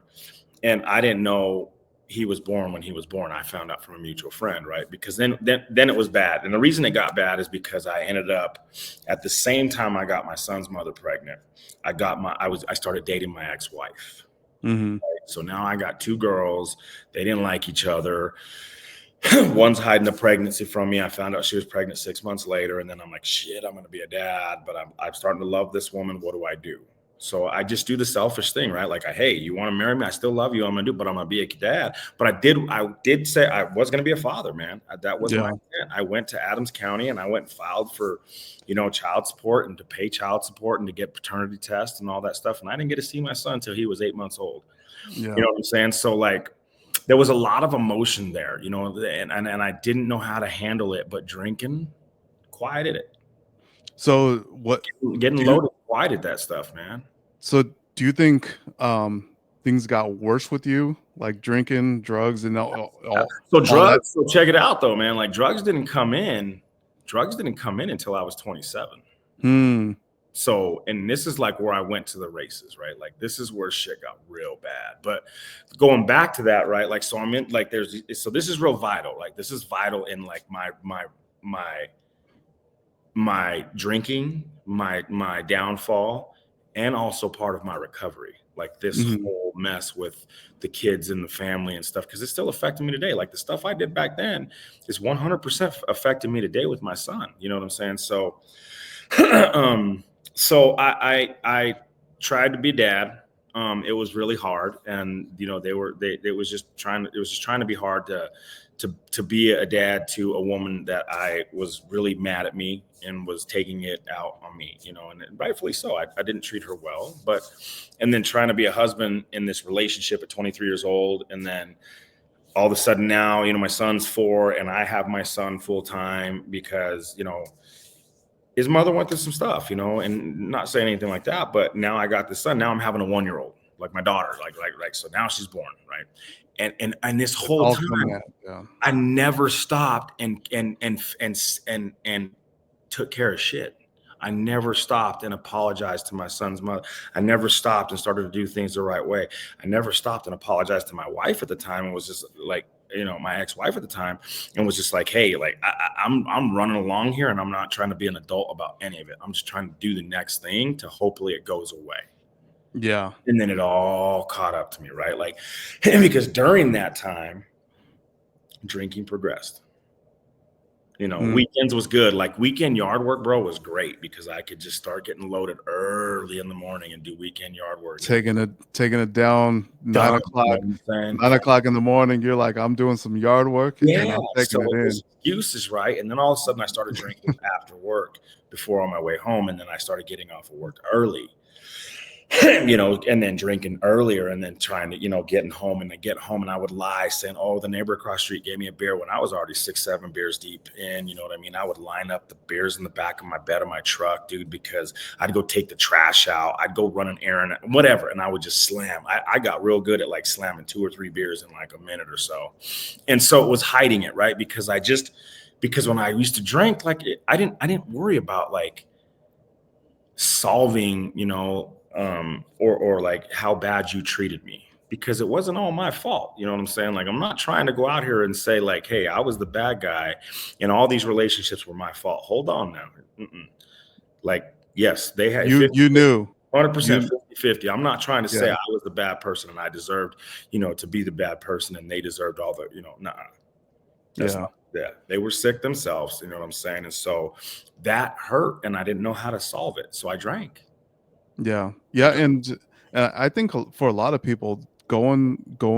C: and I didn't know he was born when he was born. I found out from a mutual friend, right? Because then it was bad. And the reason it got bad is because I ended up, at the same time I got my son's mother pregnant, I started dating my ex-wife.
A: Hmm.
C: So now I got two girls. They didn't like each other. One's hiding the pregnancy from me. I found out she was pregnant 6 months later, and then I'm like, shit, I'm going to be a dad, but I'm starting to love this woman. What do I do? So I just do the selfish thing, right? Like, hey, you want to marry me? I still love you. I'm going to do, but I'm going to be a dad. But I did say I was going to be a father, man. That was my
A: Yeah,
C: intent. I went to Adams County, and I went and filed for, child support, and to pay child support, and to get paternity tests and all that stuff. And I didn't get to see my son until he was 8 months old.
A: yeah.
C: You know what I'm saying? So, like, there was a lot of emotion there, and I didn't know how to handle it, but drinking quieted it.
A: So what
C: Getting
A: do you?
C: loaded quieted that stuff, man.
A: So do you think things got worse with you, like drinking, drugs, and
C: So
A: all that?
C: drugs, so check it out though, man. Like drugs didn't come in until I was 27.
A: Hmm.
C: So, and this is like where I went to the races, right? Like this is where shit got real bad. But going back to that, right? Like, so I'm in, like, so this is real vital. Like this is vital in like my drinking, my downfall, and also part of my recovery. Like this
A: Hmm.
C: whole mess with the kids and the family and stuff, because it's still affecting me today. Like the stuff I did back then is 100% affecting me today with my son. You know what I'm saying? So, So I tried to be dad. It was really hard, and it was just trying to be hard to be a dad to a woman that I was really mad at me and was taking it out on me, and rightfully so. I didn't treat her well, and then trying to be a husband in this relationship at 23 years old, and then all of a sudden now, my son's 4 and I have my son full time because, his mother went through some stuff, and not saying anything like that, but now I got this son. Now I'm having a 1-year-old, like my daughter, like so now she's born, right? And this
A: It's
C: whole
A: all coming
C: time
A: at, yeah.
C: I never stopped and took care of shit. I never stopped and apologized to my son's mother. I never stopped and started to do things the right way. I never stopped and apologized to my wife at the time and was just like, my ex-wife at the time, and was just like, hey, like I'm running along here and I'm not trying to be an adult about any of it. I'm just trying to do the next thing to hopefully it goes away.
A: Yeah.
C: And then it all caught up to me, right? Like, because during that time, drinking progressed. Weekends was good. Like weekend yard work, bro, was great because I could just start getting loaded early in the morning and do weekend yard work.
A: Taking it down 9 o'clock.
C: You know what I'm saying?
A: 9 o'clock in the morning, you're like, I'm doing some yard work and
C: Yeah.
A: I'm
C: So
A: taking it
C: it was
A: in.
C: excuses, right? And then all of a sudden I started drinking after work before on my way home. And then I started getting off of work early. And then drinking earlier and then trying to, getting home and I would lie saying, oh, the neighbor across the street gave me a beer when I was already 6, 7 beers deep in, you know what I mean? I would line up the beers in the back of my bed of my truck, dude, because I'd go take the trash out. I'd go run an errand, whatever. And I would just slam. I got real good at like slamming 2 or 3 beers in like a minute or so. And so it was hiding it, right? Because when I used to drink, like I didn't worry about like solving, or like how bad you treated me because it wasn't all my fault. You know what I'm saying? Like, I'm not trying to go out here and say like, hey, I was the bad guy and all these relationships were my fault. Hold on now. Like, yes, they had
A: You knew
C: 100%
A: you
C: 50-50. I'm not trying to say
A: yeah.
C: I was the bad person and I deserved, to be the bad person and they deserved all the, nah. That's
A: Yeah.
C: not, yeah. They were sick themselves, you know what I'm saying? And so that hurt and I didn't know how to solve it. So I drank.
A: Yeah. Yeah, and I think for a lot of people going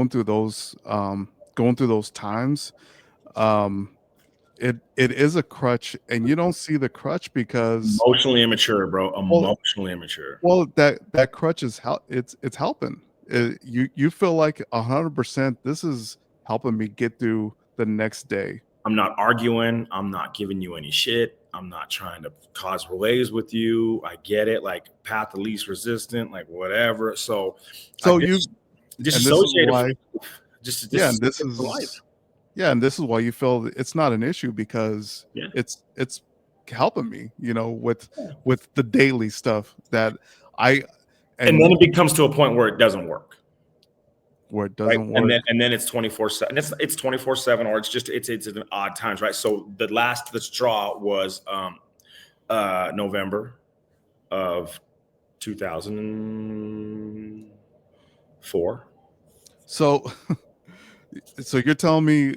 A: through those times, um, it is a crutch, and you don't see the crutch because
C: Emotionally immature, bro.
A: well,
C: Emotionally immature.
A: that crutch is it's helping. You feel like 100% this is helping me get through the next day.
C: I'm not arguing. I'm not giving you any shit. I'm not trying to cause relays with you. I get it. Like path of least resistant, like whatever. So I
A: So you and this is
C: disassociated
A: why
C: from just
A: yeah,
C: disassociated from life.
A: and this is why you feel that it's not an issue because
C: Yeah.
A: it's helping me, with the daily stuff that I
C: And then it becomes to a point where it doesn't work.
A: where it
C: Right.
A: doesn't work.
C: And then it's 24/7. It's 24/7 or it's an odd times, right? So the straw was November of 2004.
A: So so you're telling me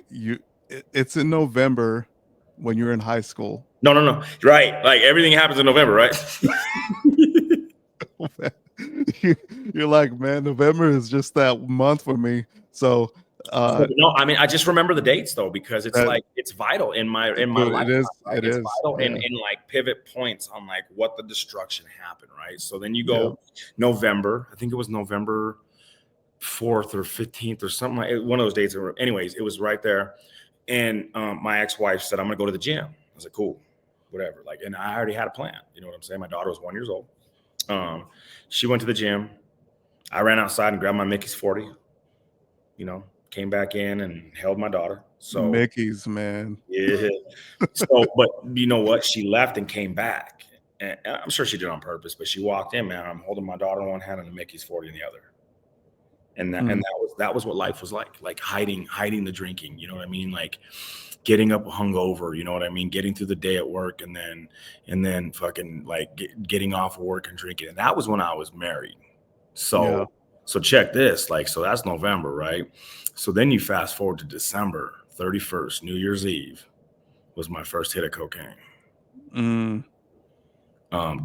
A: it's in November when you're in high school.
C: No. Right. Like everything happens in November, right?
A: You're like, man, November is just that month for me. So
C: No, I mean, I just remember the dates though, because it's
A: that
C: like it's vital in my
A: dude,
C: life. Right?
A: it
C: It's
A: is.
C: vital
A: Yeah.
C: in like pivot points on like what the destruction happened, right? So then you
A: Yeah.
C: go November, I think it was November 4th or 15th or something like one of those dates. Anyways, it was right there. And my ex-wife said, I'm gonna go to the gym. I was like, cool, whatever. Like, and I already had a plan. You know what I'm saying? My daughter was 1 year old. She went to the gym. I ran outside and grabbed my Mickey's 40, came back in and held my daughter. So
A: Mickey's, man.
C: yeah. So, but you know what? She left and came back. And I'm sure she did it on purpose, but she walked in, man. I'm holding my daughter in one hand and the Mickey's 40 in the other. And that was what life was like hiding the drinking, you know what I mean? Like getting up hungover, you know what I mean? Getting through the day at work and then fucking like getting off of work and drinking. And that was when I was married. So check this, like, so that's November, right? So then you fast forward to December 31st, New Year's Eve was my first hit of cocaine.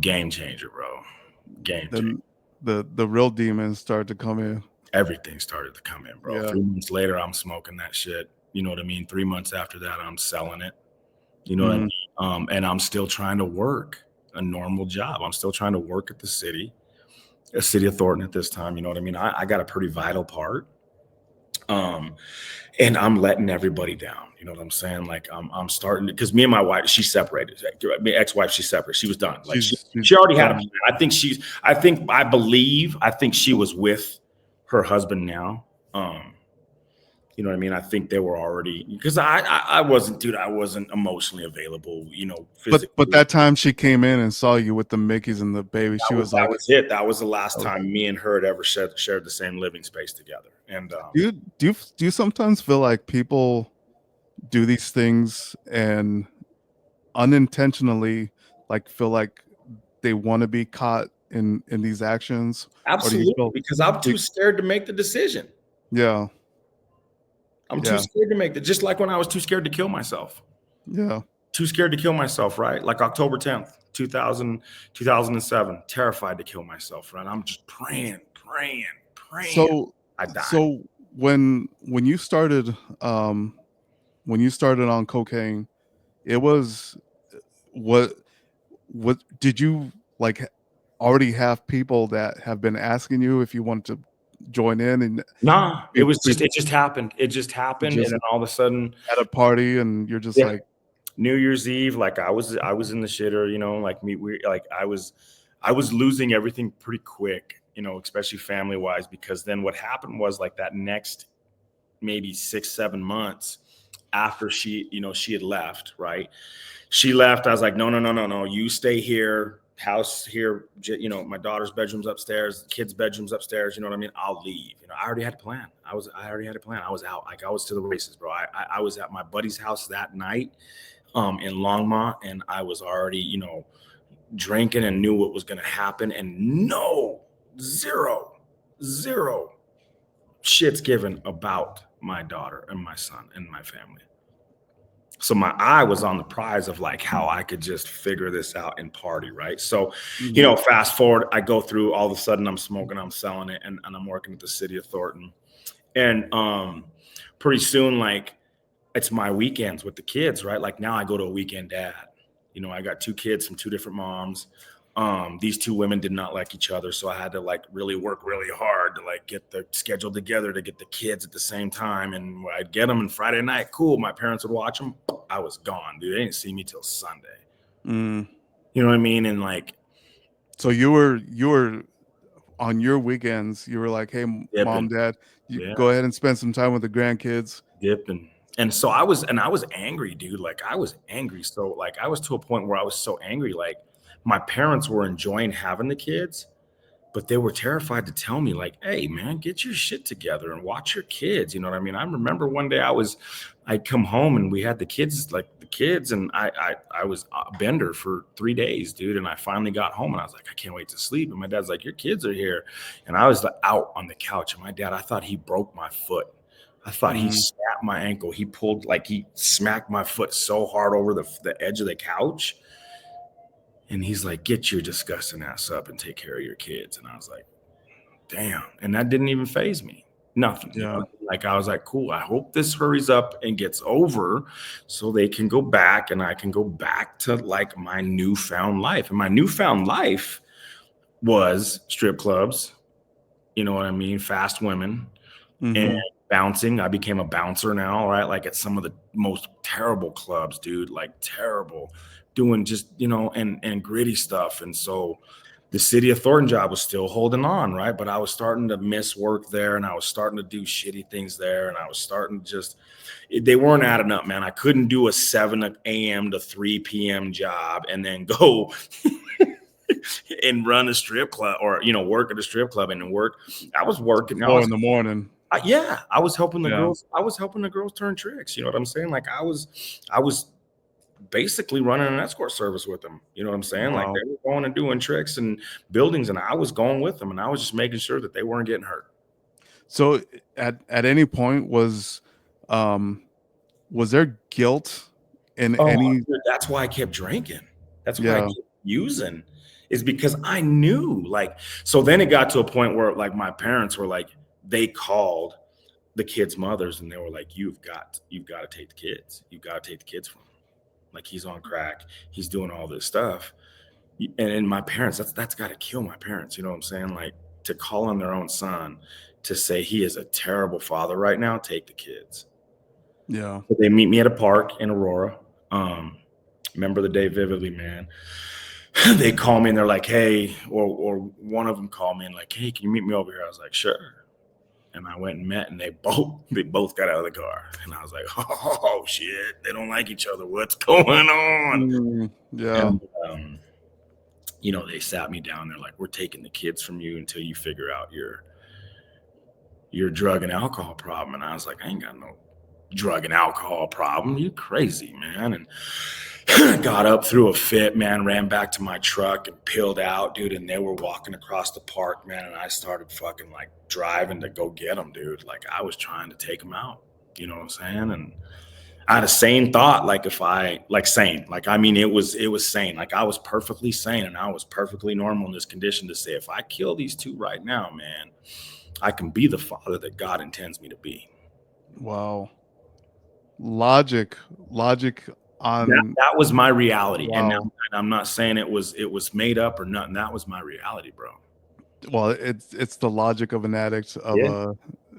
C: Game changer, bro. Game changer.
A: Then the real demons start to come in.
C: Everything started to come in, bro.
A: Yeah.
C: 3 months later, I'm smoking that shit. You know what I mean? 3 months after that, I'm selling it. You know what I
A: Mhm.
C: mean? And I'm still trying to work a normal job. I'm still trying to work at the city of Thornton at this time. You know what I mean? I got a pretty vital part. Um, and I'm letting everybody down. You know what I'm saying? Like I'm starting because me and my wife, she separated. My ex-wife, she separated. She was done. Like
A: She's
C: she already had a plan.
A: done.
C: I think she was with her husband now. You know what I mean? I think they were already because I wasn't, dude. I wasn't emotionally available. You know,
A: But
C: physically.
A: that time she came in and saw you with the Mickeys and the baby, she was
C: That
A: like,
C: was it. That was the last
A: oh.
C: time me and her had ever shared the same living space together. And
A: Do you sometimes feel like people do these things and unintentionally like feel like they want to be caught in these actions, or do you
C: absolutely,
A: feel
C: because I'm
A: do,
C: too scared to make the decision.
A: yeah,
C: I'm too
A: yeah,
C: scared to make that. Just like when I was too scared to kill myself.
A: yeah.
C: Too scared to kill myself, right? Like October 10th, 2007, terrified to kill myself, right? I'm just praying.
A: So
C: I die.
A: so when you started when you started on cocaine, it was what what did you like already have people that have been asking you if you wanted to join in and
C: Nah,
A: be, be
C: it just happened. It just happened. And
A: just
C: then all of a sudden,
A: at a party and you're just
C: yeah,
A: like,
C: New Year's Eve, like I was in the shitter, you know, like I was losing everything pretty quick, you know, especially family wise, because then what happened was like that next maybe 6, 7 months after she had left, right? She left. I was like, no, no, no, no, no. You stay here. House here. You know, my daughter's bedroom's upstairs. Kids' bedroom's upstairs. You know what I mean? I'll leave. You know, I already had a plan. I already had a plan. I was out. Like I was to the races, bro. I was at my buddy's house that night, in Longmont, and I was already, you know, drinking and knew what was going to happen. And no, zero shits given about my daughter and my son and my family. So my eye was on the prize of like how I could just figure this out and party, right? So, you
A: mhm,
C: know, fast forward, I go through, all of a sudden I'm smoking, I'm selling it, and I'm working at the city of Thornton. And pretty soon, like it's my weekends with the kids, right? Like now I go to a weekend dad. You know, I got two kids from two different moms. These two women did not like each other, so I had to like really work really hard to like get the schedule together to get the kids at the same time. And I'd get them, and Friday night, cool. My parents would watch them. I was gone, dude. They didn't see me till Sunday.
A: mm.
C: You know what I mean? And like
A: So you were on your weekends. You were like, hey, mom,
C: dipping,
A: dad, you
C: yeah,
A: go ahead and spend some time with the grandkids.
C: dipping. And so I was angry, dude. Like I was angry. So like I was to a point where I was so angry. Like my parents were enjoying having the kids, but they were terrified to tell me like, hey man, get your shit together and watch your kids. You know what I mean? I remember one day I'd come home and we had the kids, and I was a bender for 3 days, dude. And I finally got home and I was like, I can't wait to sleep. And my dad's like, your kids are here. And I was out on the couch, and my dad, I thought he broke my foot. I thought he
A: Mm,
C: snapped my ankle. He pulled, like, he smacked my foot so hard over the edge of the couch. And he's like, get your disgusting ass up and take care of your kids. And I was like, damn. And that didn't even phase me. Nothing. You
A: yeah.
C: know, like I was like, cool. I hope this hurries up and gets over so they can go back and I can go back to like my newfound life. And my newfound life was strip clubs, you know what I mean? Fast women and
A: Mm-hmm.
C: bouncing. I became a bouncer now, right? Like at some of the most terrible clubs, dude, like terrible, doing just, you know, and gritty stuff. And so the city of Thornton job was still holding on, right? But I was starting to miss work there, and I was starting to do shitty things there, and I was starting to just they weren't adding up, man. I couldn't do a 7 a.m. to 3 p.m. job and then go and run a strip club, or you know, work at a strip club and then work. I was working.
A: Four in the morning.
C: Yeah, I was helping the
A: Yeah.
C: girls. I was helping the girls turn tricks. You know what I'm saying? Like I was basically running an escort service with them. You know what I'm saying? Like
A: Wow.
C: they were going and doing tricks and buildings, and I was going with them, and I was just making sure that they weren't getting hurt.
A: So at any point um was there guilt in
C: Oh,
A: any
C: dude, that's why I kept drinking. That's why I
A: yeah.
C: kept using is because I knew, like, so then it got to a point where like my parents were like, they called the kids' mothers and they were like, you've got to take the kids. You've got to take the kids from him. Like he's on crack. He's doing all this stuff. And my parents, that's got to kill my parents. You know what I'm saying? Like to call on their own son to say he is a terrible father right now, take the kids.
A: Yeah.
C: So they meet me at a park in Aurora. Remember the day vividly, man. They call me and they're like, hey, or one of them called me and like, hey, can you meet me over here? I was like, sure. And I went and met, and they both got out of the car, and I was like, oh shit, they don't like each other. What's going on?
A: Yeah.
C: And you know, they sat me down. They're like, we're taking the kids from you until you figure out your drug and alcohol problem. And I was like, I ain't got no drug and alcohol problem. You crazy, man. And got up, threw a fit, man, ran back to my truck and peeled out, dude. And they were walking across the park, man. And I started fucking like driving to go get them, dude. Like I was trying to take them out, you know what I'm saying? And I had a sane thought, like if I like sane, like, I mean, it was sane. Like I was perfectly sane and I was perfectly normal in this condition to say, if I kill these two right now, man, I can be the father that God intends me to be.
A: Wow. Logic on
C: that was my reality.
A: wow.
C: And I'm not saying it was made up or nothing. That was my reality, bro.
A: Well, it's the logic of an addict of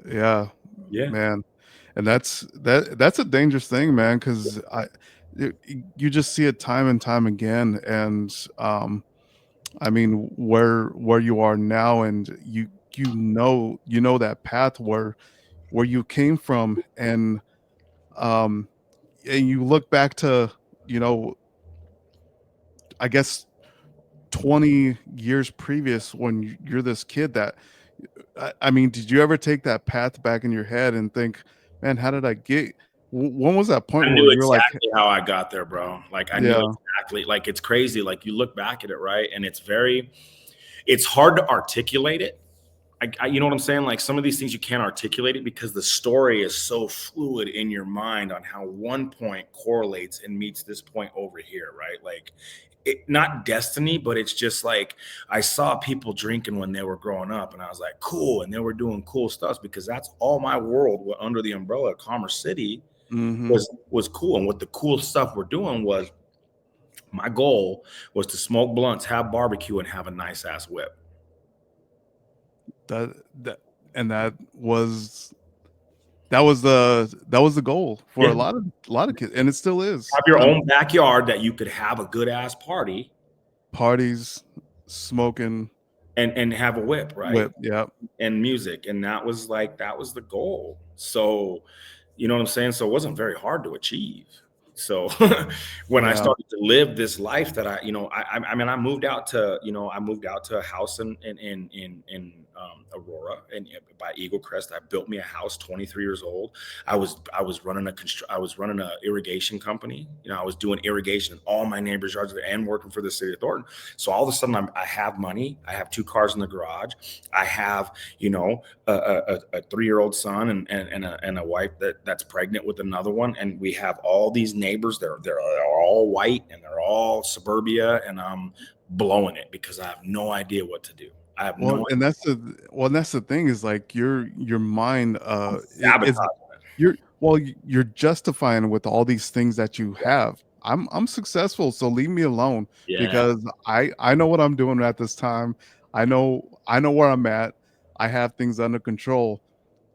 C: Yeah.
A: man. And that's a dangerous thing, man, because you just see it time and time again. And I mean, where you are now, and you know that path where you came from, and you look back to, you know, I guess 20 years previous when you're this kid that I mean, did you ever take that path back in your head and think, man, how did I get when was that point
C: I
A: where
C: knew
A: you're like,
C: exactly how I got there, bro. Like I knew exactly, like it's crazy. Like you look back at it, right? And it's hard to articulate it. You know what I'm saying? Like some of these things you can't articulate it because the story is so fluid in your mind on how one point correlates and meets this point over here, right? Like not destiny, but it's just like I saw people drinking when they were growing up and I was like, cool. And they were doing cool stuff because that's all my world under the umbrella of Commerce City was cool. And what the cool stuff we're doing was my goal was to smoke blunts, have barbecue, and have a nice ass whip.
A: that was the goal for a lot of kids, and it still is.
C: Have your own backyard that you could have a good ass party,
A: parties, smoking,
C: and have a whip, right?
A: Whip, yeah,
C: and music, and that was the goal. So, you know what I'm saying? So it wasn't very hard to achieve. So when I started to live this life that I mean, I moved out to a house in Aurora and by Eagle Crest. I built me a house, 23 years old. I was running a irrigation company. You know, I was doing irrigation in all my neighbors' yards and working for the city of Thornton. So all of a sudden I have money. I have 2 cars in the garage. I have, you know, a 3-year-old son and a wife that's pregnant with another one. And we have all these neighbors. They're all white and they're all suburbia, and I'm blowing it because I have no idea what to do. I have no idea.
A: And that's the thing is like your mind you're justifying with all these things that you have. I'm successful, so leave me alone because I know what I'm doing at this time. I know where I'm at. I have things under control.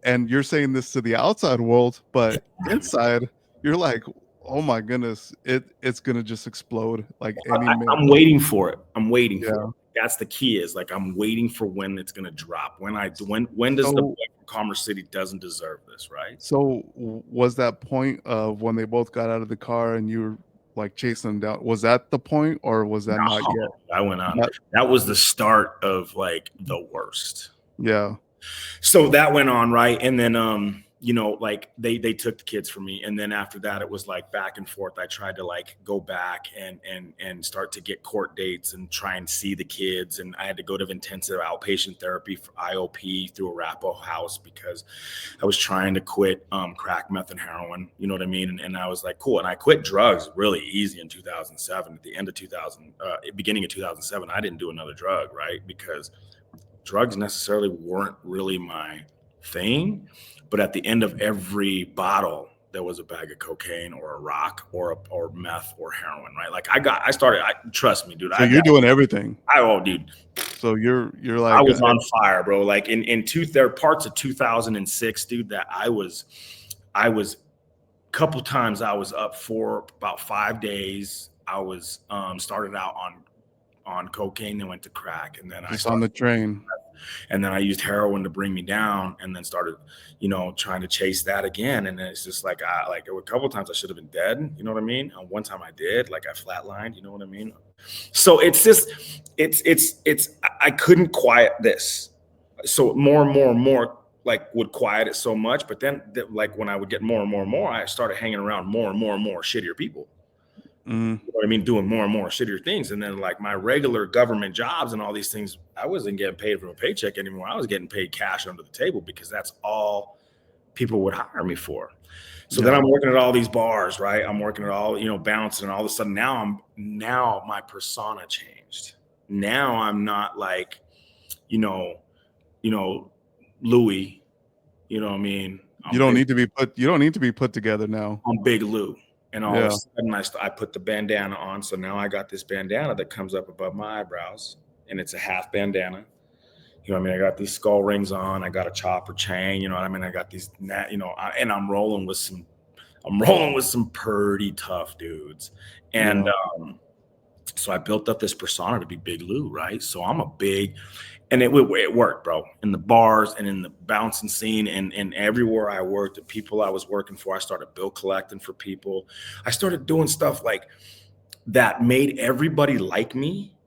A: And you're saying this to the outside world, but inside you're like, oh my goodness, it's gonna just explode like any minute.
C: I'm waiting for it. I'm waiting for it. That's the key, is like I'm waiting for when it's gonna drop. When does the boy from Commerce City doesn't deserve this, right?
A: So was that point of when they both got out of the car and you were like chasing them down? Was that the point, or was that not yet?
C: I went on. That was the start of like the worst.
A: Yeah.
C: So that went on, right? And then like they took the kids from me. And then after that, it was like back and forth. I tried to like go back and start to get court dates and try and see the kids. And I had to go to intensive outpatient therapy for IOP through Arapahoe House because I was trying to quit crack, meth, and heroin. You know what I mean? And I was like, cool. And I quit drugs really easy in 2007. At the end of 2000, beginning of 2007, I didn't do another drug, right? Because drugs necessarily weren't really my thing. But at the end of every bottle, there was a bag of cocaine or a rock or meth or heroin, right? Like trust me, dude.
A: So you're doing everything.
C: Dude.
A: So you're
C: I
A: like
C: was on fire, bro. Like there are parts of 2006, dude, that I was couple times I was up for about 5 days. I was started out on cocaine, then went to crack, and then
A: just on the train.
C: And then I used heroin to bring me down, and then started, trying to chase that again. And then it's just like, there were a couple of times I should have been dead. You know what I mean? One time I did, like I flatlined. You know what I mean? So it's just, I couldn't quiet this. So more and more and more, like would quiet it so much. But then, like when I would get more and more and more, I started hanging around more and more and more shittier people. You know what I mean? Doing more and more shittier things. And then like my regular government jobs and all these things, I wasn't getting paid from a paycheck anymore. I was getting paid cash under the table because that's all people would hire me for. So then I'm working at all these bars, right? I'm working at all, bouncing, and all of a sudden now my persona changed. Now I'm not like, Louis, you know what I mean?
A: You don't need to be put together now.
C: I'm Big Lou. And all of a sudden I put the bandana on. So now I got this bandana that comes up above my eyebrows, and it's a half bandana. You know what I mean? I got these skull rings on. I got a chopper chain. You know what I mean? I got these, and I'm rolling with some pretty tough dudes. And so I built up this persona to be Big Lou, right? So I'm a big, and it worked, bro. In the bars and in the bouncing scene and everywhere I worked, the people I was working for, I started bill collecting for people. I started doing stuff like that made everybody like me.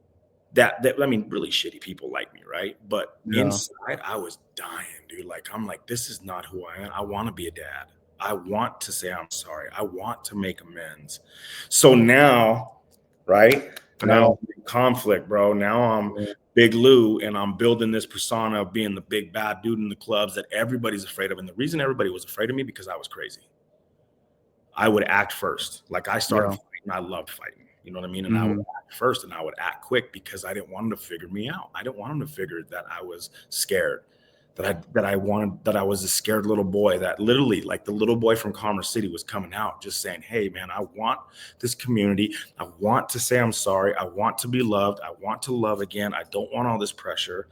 C: That I mean, really shitty people like me, right? But inside, I was dying, dude. Like, I'm like, this is not who I am. I want to be a dad. I want to say I'm sorry. I want to make amends. So now, right? Now I'm in conflict, bro. Now I'm Big Lou, and I'm building this persona of being the big bad dude in the clubs that everybody's afraid of. And the reason everybody was afraid of me because I was crazy. I would act first. Like I started fighting. I loved fighting. You know what I mean? And I would act first, and I would act quick because I didn't want them to figure me out. I didn't want them to figure that I was scared, that I was a scared little boy, that literally like the little boy from Commerce City was coming out just saying, hey man, I want this community. I want to say I'm sorry. I want to be loved. I want to love again. I don't want all this pressure.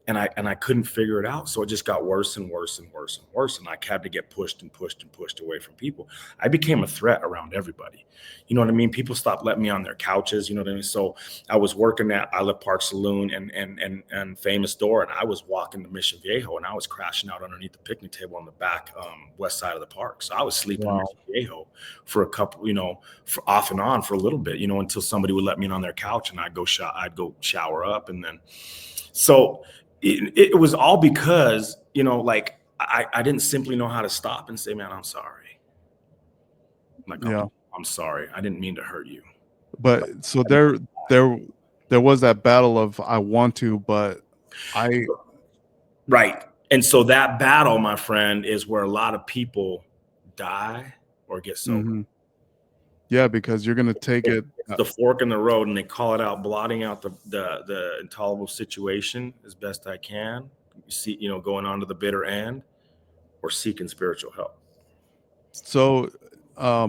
C: And I couldn't figure it out. So it just got worse and worse and worse and worse. And I had to get pushed and pushed and pushed away from people. I became a threat around everybody. You know what I mean? People stopped letting me on their couches. You know what I mean? So I was working at Isla Park Saloon and Famous Door, and I was walking to Mission Viejo, and I was crashing out underneath the picnic table on the back west side of the park. So I was sleeping in Mission Viejo for a couple, for off and on for a little bit, until somebody would let me in on their couch, and I'd go shower up, and then so. It was all because, like I didn't simply know how to stop and say, man, I'm sorry. Like, I'm sorry. I didn't mean to hurt you.
A: But so there was that battle of I want to, but
C: Right. And so that battle, my friend, is where a lot of people die or get sober.
A: Yeah, because you're gonna take it.
C: The fork in the road, and they call it out, blotting out the intolerable situation as best I can. See, going on to the bitter end, or seeking spiritual help.
A: So, how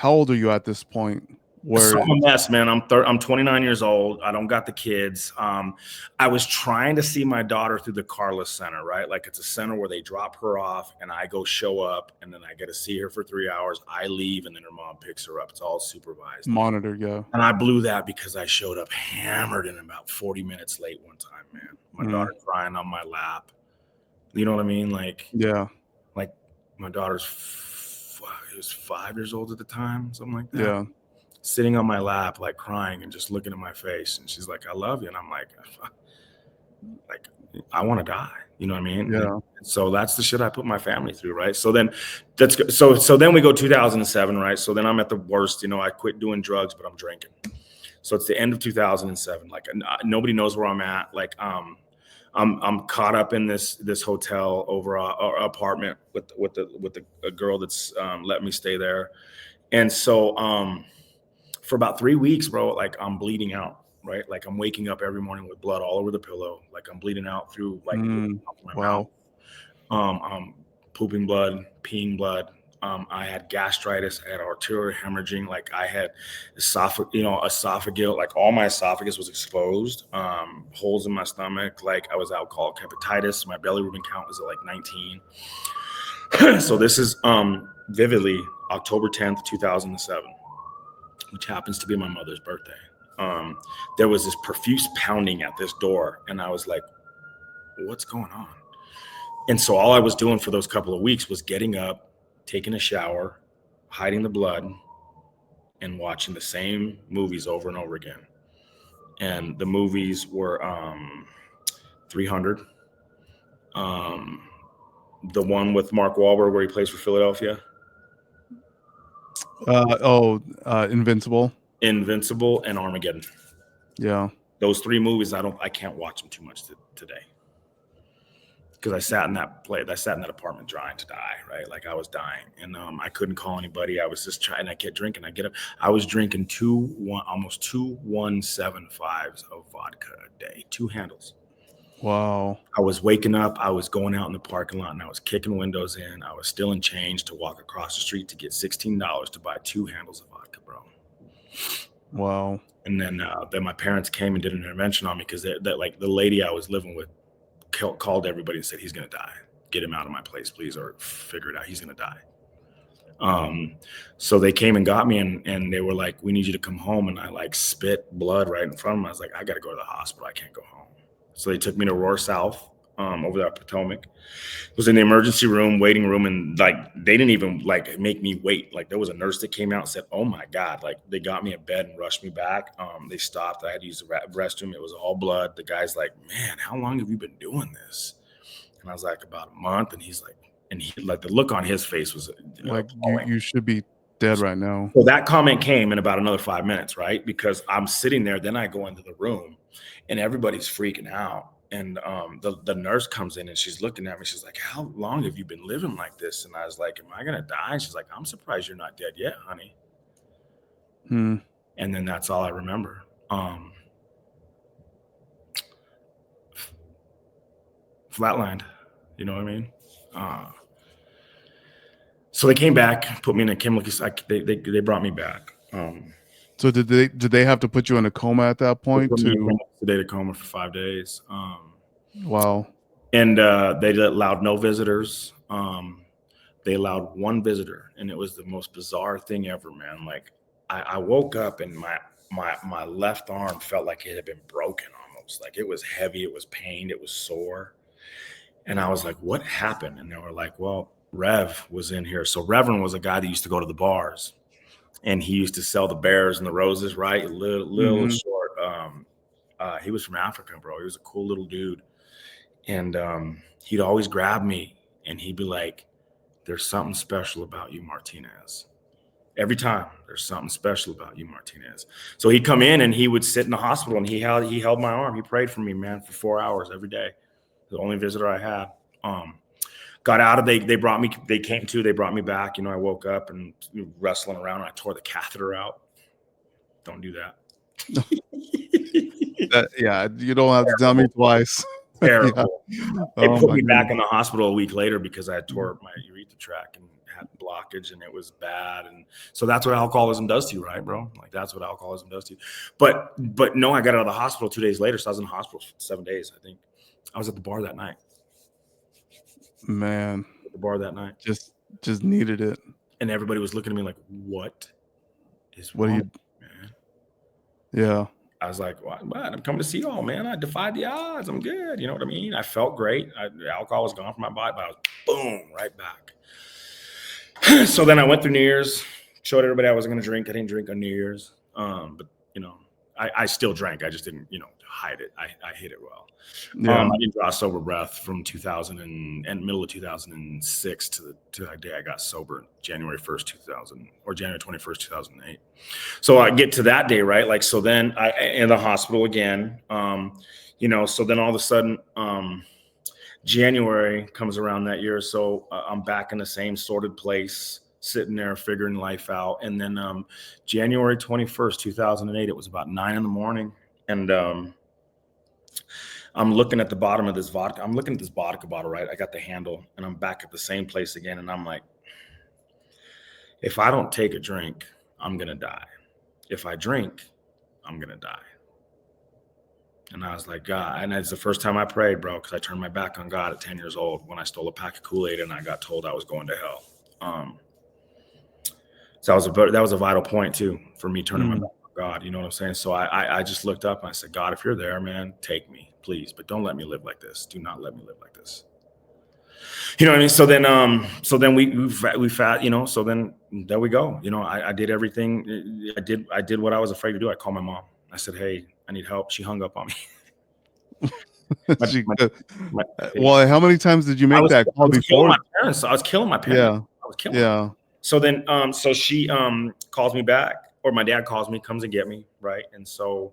A: old are you at this point?
C: So I'm a mess, man. I'm 29 years old. I don't got the kids. I was trying to see my daughter through the Carla Center, right? Like it's a center where they drop her off and I go show up, and then I get to see her for 3 hours. I leave, and then her mom picks her up. It's all supervised.
A: Monitored, yeah.
C: And I blew that because I showed up hammered and about 40 minutes late one time, man. My daughter crying on my lap. You know what I mean? Like,
A: yeah.
C: Like my daughter's, he was 5 years old at the time, something like that.
A: Yeah.
C: Sitting on my lap, like crying and just looking at my face. And she's like, I love you. And I'm like, I want to die. You know what I mean?
A: Yeah.
C: So that's the shit I put my family through, right? So then so then we go 2007, right? So then I'm at the worst, you know, I quit doing drugs, but I'm drinking. So it's the end of 2007. Like nobody knows where I'm at. Like I'm caught up in this hotel over a apartment with a girl that's let me stay there. And so for about 3 weeks, bro, like I'm bleeding out, right? Like I'm waking up every morning with blood all over the pillow. Like I'm bleeding out through like my mouth.
A: Wow.
C: I'm pooping blood, peeing blood. I had gastritis, I had arterial hemorrhaging, like I had esophageal, like all my esophagus was exposed, holes in my stomach, like I was alcoholic hepatitis. My bilirubin count was at like 19. So this is vividly October 10th, 2007, which happens to be my mother's birthday. There was this profuse pounding at this door, and I was like, what's going on? And so all I was doing for those couple of weeks was getting up, taking a shower, hiding the blood, and watching the same movies over and over again. And the movies were 300, the one with Mark Wahlberg where he plays for Philadelphia,
A: Invincible.
C: Invincible, and Armageddon.
A: Yeah.
C: Those three movies, I can't watch them too much today. Because I sat in that apartment trying to die, right? Like I was dying, and I couldn't call anybody. I was just trying. I kept drinking. I get up. I was drinking almost 2 1.75s of vodka a day, 2 handles.
A: Wow.
C: I was waking up. I was going out in the parking lot, and I was kicking windows in. I was stealing change to walk across the street to get $16 to buy 2 handles of vodka, bro.
A: Wow.
C: And then my parents came and did an intervention on me because that like the lady I was living with called everybody and said, he's going to die. Get him out of my place, please, or figure it out. He's going to die. So they came and got me, and they were like, we need you to come home. And I like spit blood right in front of them. I was like, I got to go to the hospital. I can't go home. So they took me to Aurora South, over there at Potomac. It was in the emergency room, waiting room. And like, they didn't even like make me wait. Like there was a nurse that came out and said, oh my God, like they got me in bed and rushed me back. They stopped. I had to use the restroom. It was all blood. The guy's like, man, how long have you been doing this? And I was like, about a month. And he's like, the look on his face was
A: like you should be dead right now.
C: So that comment came in about another 5 minutes, right? Because I'm sitting there, then I go into the room and everybody's freaking out. And the nurse comes in and she's looking at me. She's like, how long have you been living like this? And I was like, am I going to die? And she's like, I'm surprised you're not dead yet, honey. And then that's all I remember. Flatlined, you know what I mean? So they came back, put me in a chemical. They brought me back.
A: So did they have to put you in a coma at that point?
C: Sedated coma for 5 days.
A: Wow.
C: And they allowed no visitors. They allowed one visitor, and it was the most bizarre thing ever, man. Like I woke up and my left arm felt like it had been broken almost. Like it was heavy, it was pained, it was sore. And I was like, what happened? And they were like, well, Rev was in here. So Reverend was a guy that used to go to the bars, and he used to sell the bears and the roses, right? Little short. He was from Africa, bro. He was a cool little dude. And he'd always grab me and he'd be like, there's something special about you, Martinez. Every time, there's something special about you, Martinez. So he'd come in and he would sit in the hospital, and he held my arm. He prayed for me, man, for 4 hours every day. The only visitor I had. Got out of, they brought me, they brought me back. You know, I woke up and wrestling around, and I tore the catheter out. Don't do that.
A: Yeah, you don't have to tell me twice.
C: Terrible.
A: Yeah.
C: They put me back in the hospital a week later because I tore my urethra tract and had blockage, and it was bad. And so that's what alcoholism does to you, right, bro? Like that's what alcoholism does to you. But no, I got out of the hospital 2 days later. So I was in the hospital for 7 days, I think. I was at the bar that night.
A: Man.
C: At the bar that night.
A: Just needed it.
C: And everybody was looking at me like, what is
A: what
C: wrong,
A: are you,
C: man?
A: Yeah.
C: I was like, what? I'm coming to see y'all, man. I defied the odds. I'm good. You know what I mean? I felt great. Alcohol was gone from my body, but I was boom, right back. So then I went through New Year's, showed everybody I wasn't going to drink. I didn't drink on New Year's. But, you know, I still drank. I just didn't, hide it. I hid it well.
A: Yeah.
C: I didn't draw a sober breath from 2000 and middle of 2006 to that day I got sober, January 1st, 2000, or January 21st, 2008. So I get to that day, right? Like, so then I in the hospital again. So then all of a sudden, January comes around that year. So I'm back in the same sorted place, sitting there figuring life out. And then January 21st, 2008, it was about 9 in the morning. And I'm looking at the bottom of this vodka. I'm looking at this vodka bottle, right? I got the handle and I'm back at the same place again. And I'm like, if I don't take a drink, I'm going to die. If I drink, I'm going to die. And I was like, God, and it's the first time I prayed, bro, because I turned my back on God at 10 years old when I stole a pack of Kool-Aid and I got told I was going to hell. So that was a vital point too for me turning my back on God. You know what I'm saying? So I just looked up and I said, God, if you're there, man, take me, please, but don't let me live like this. Do not let me live like this. You know what I mean? So then we fat, so then there we go. I did everything. I did what I was afraid to do. I called my mom. I said, hey, I need help. She hung up on me. my, my, my,
A: Well, how many times did you make that call before?
C: My parents. I was killing my parents.
A: Yeah.
C: I was killing them. So then, so she calls me back, or my dad calls me, comes and get me, right? And so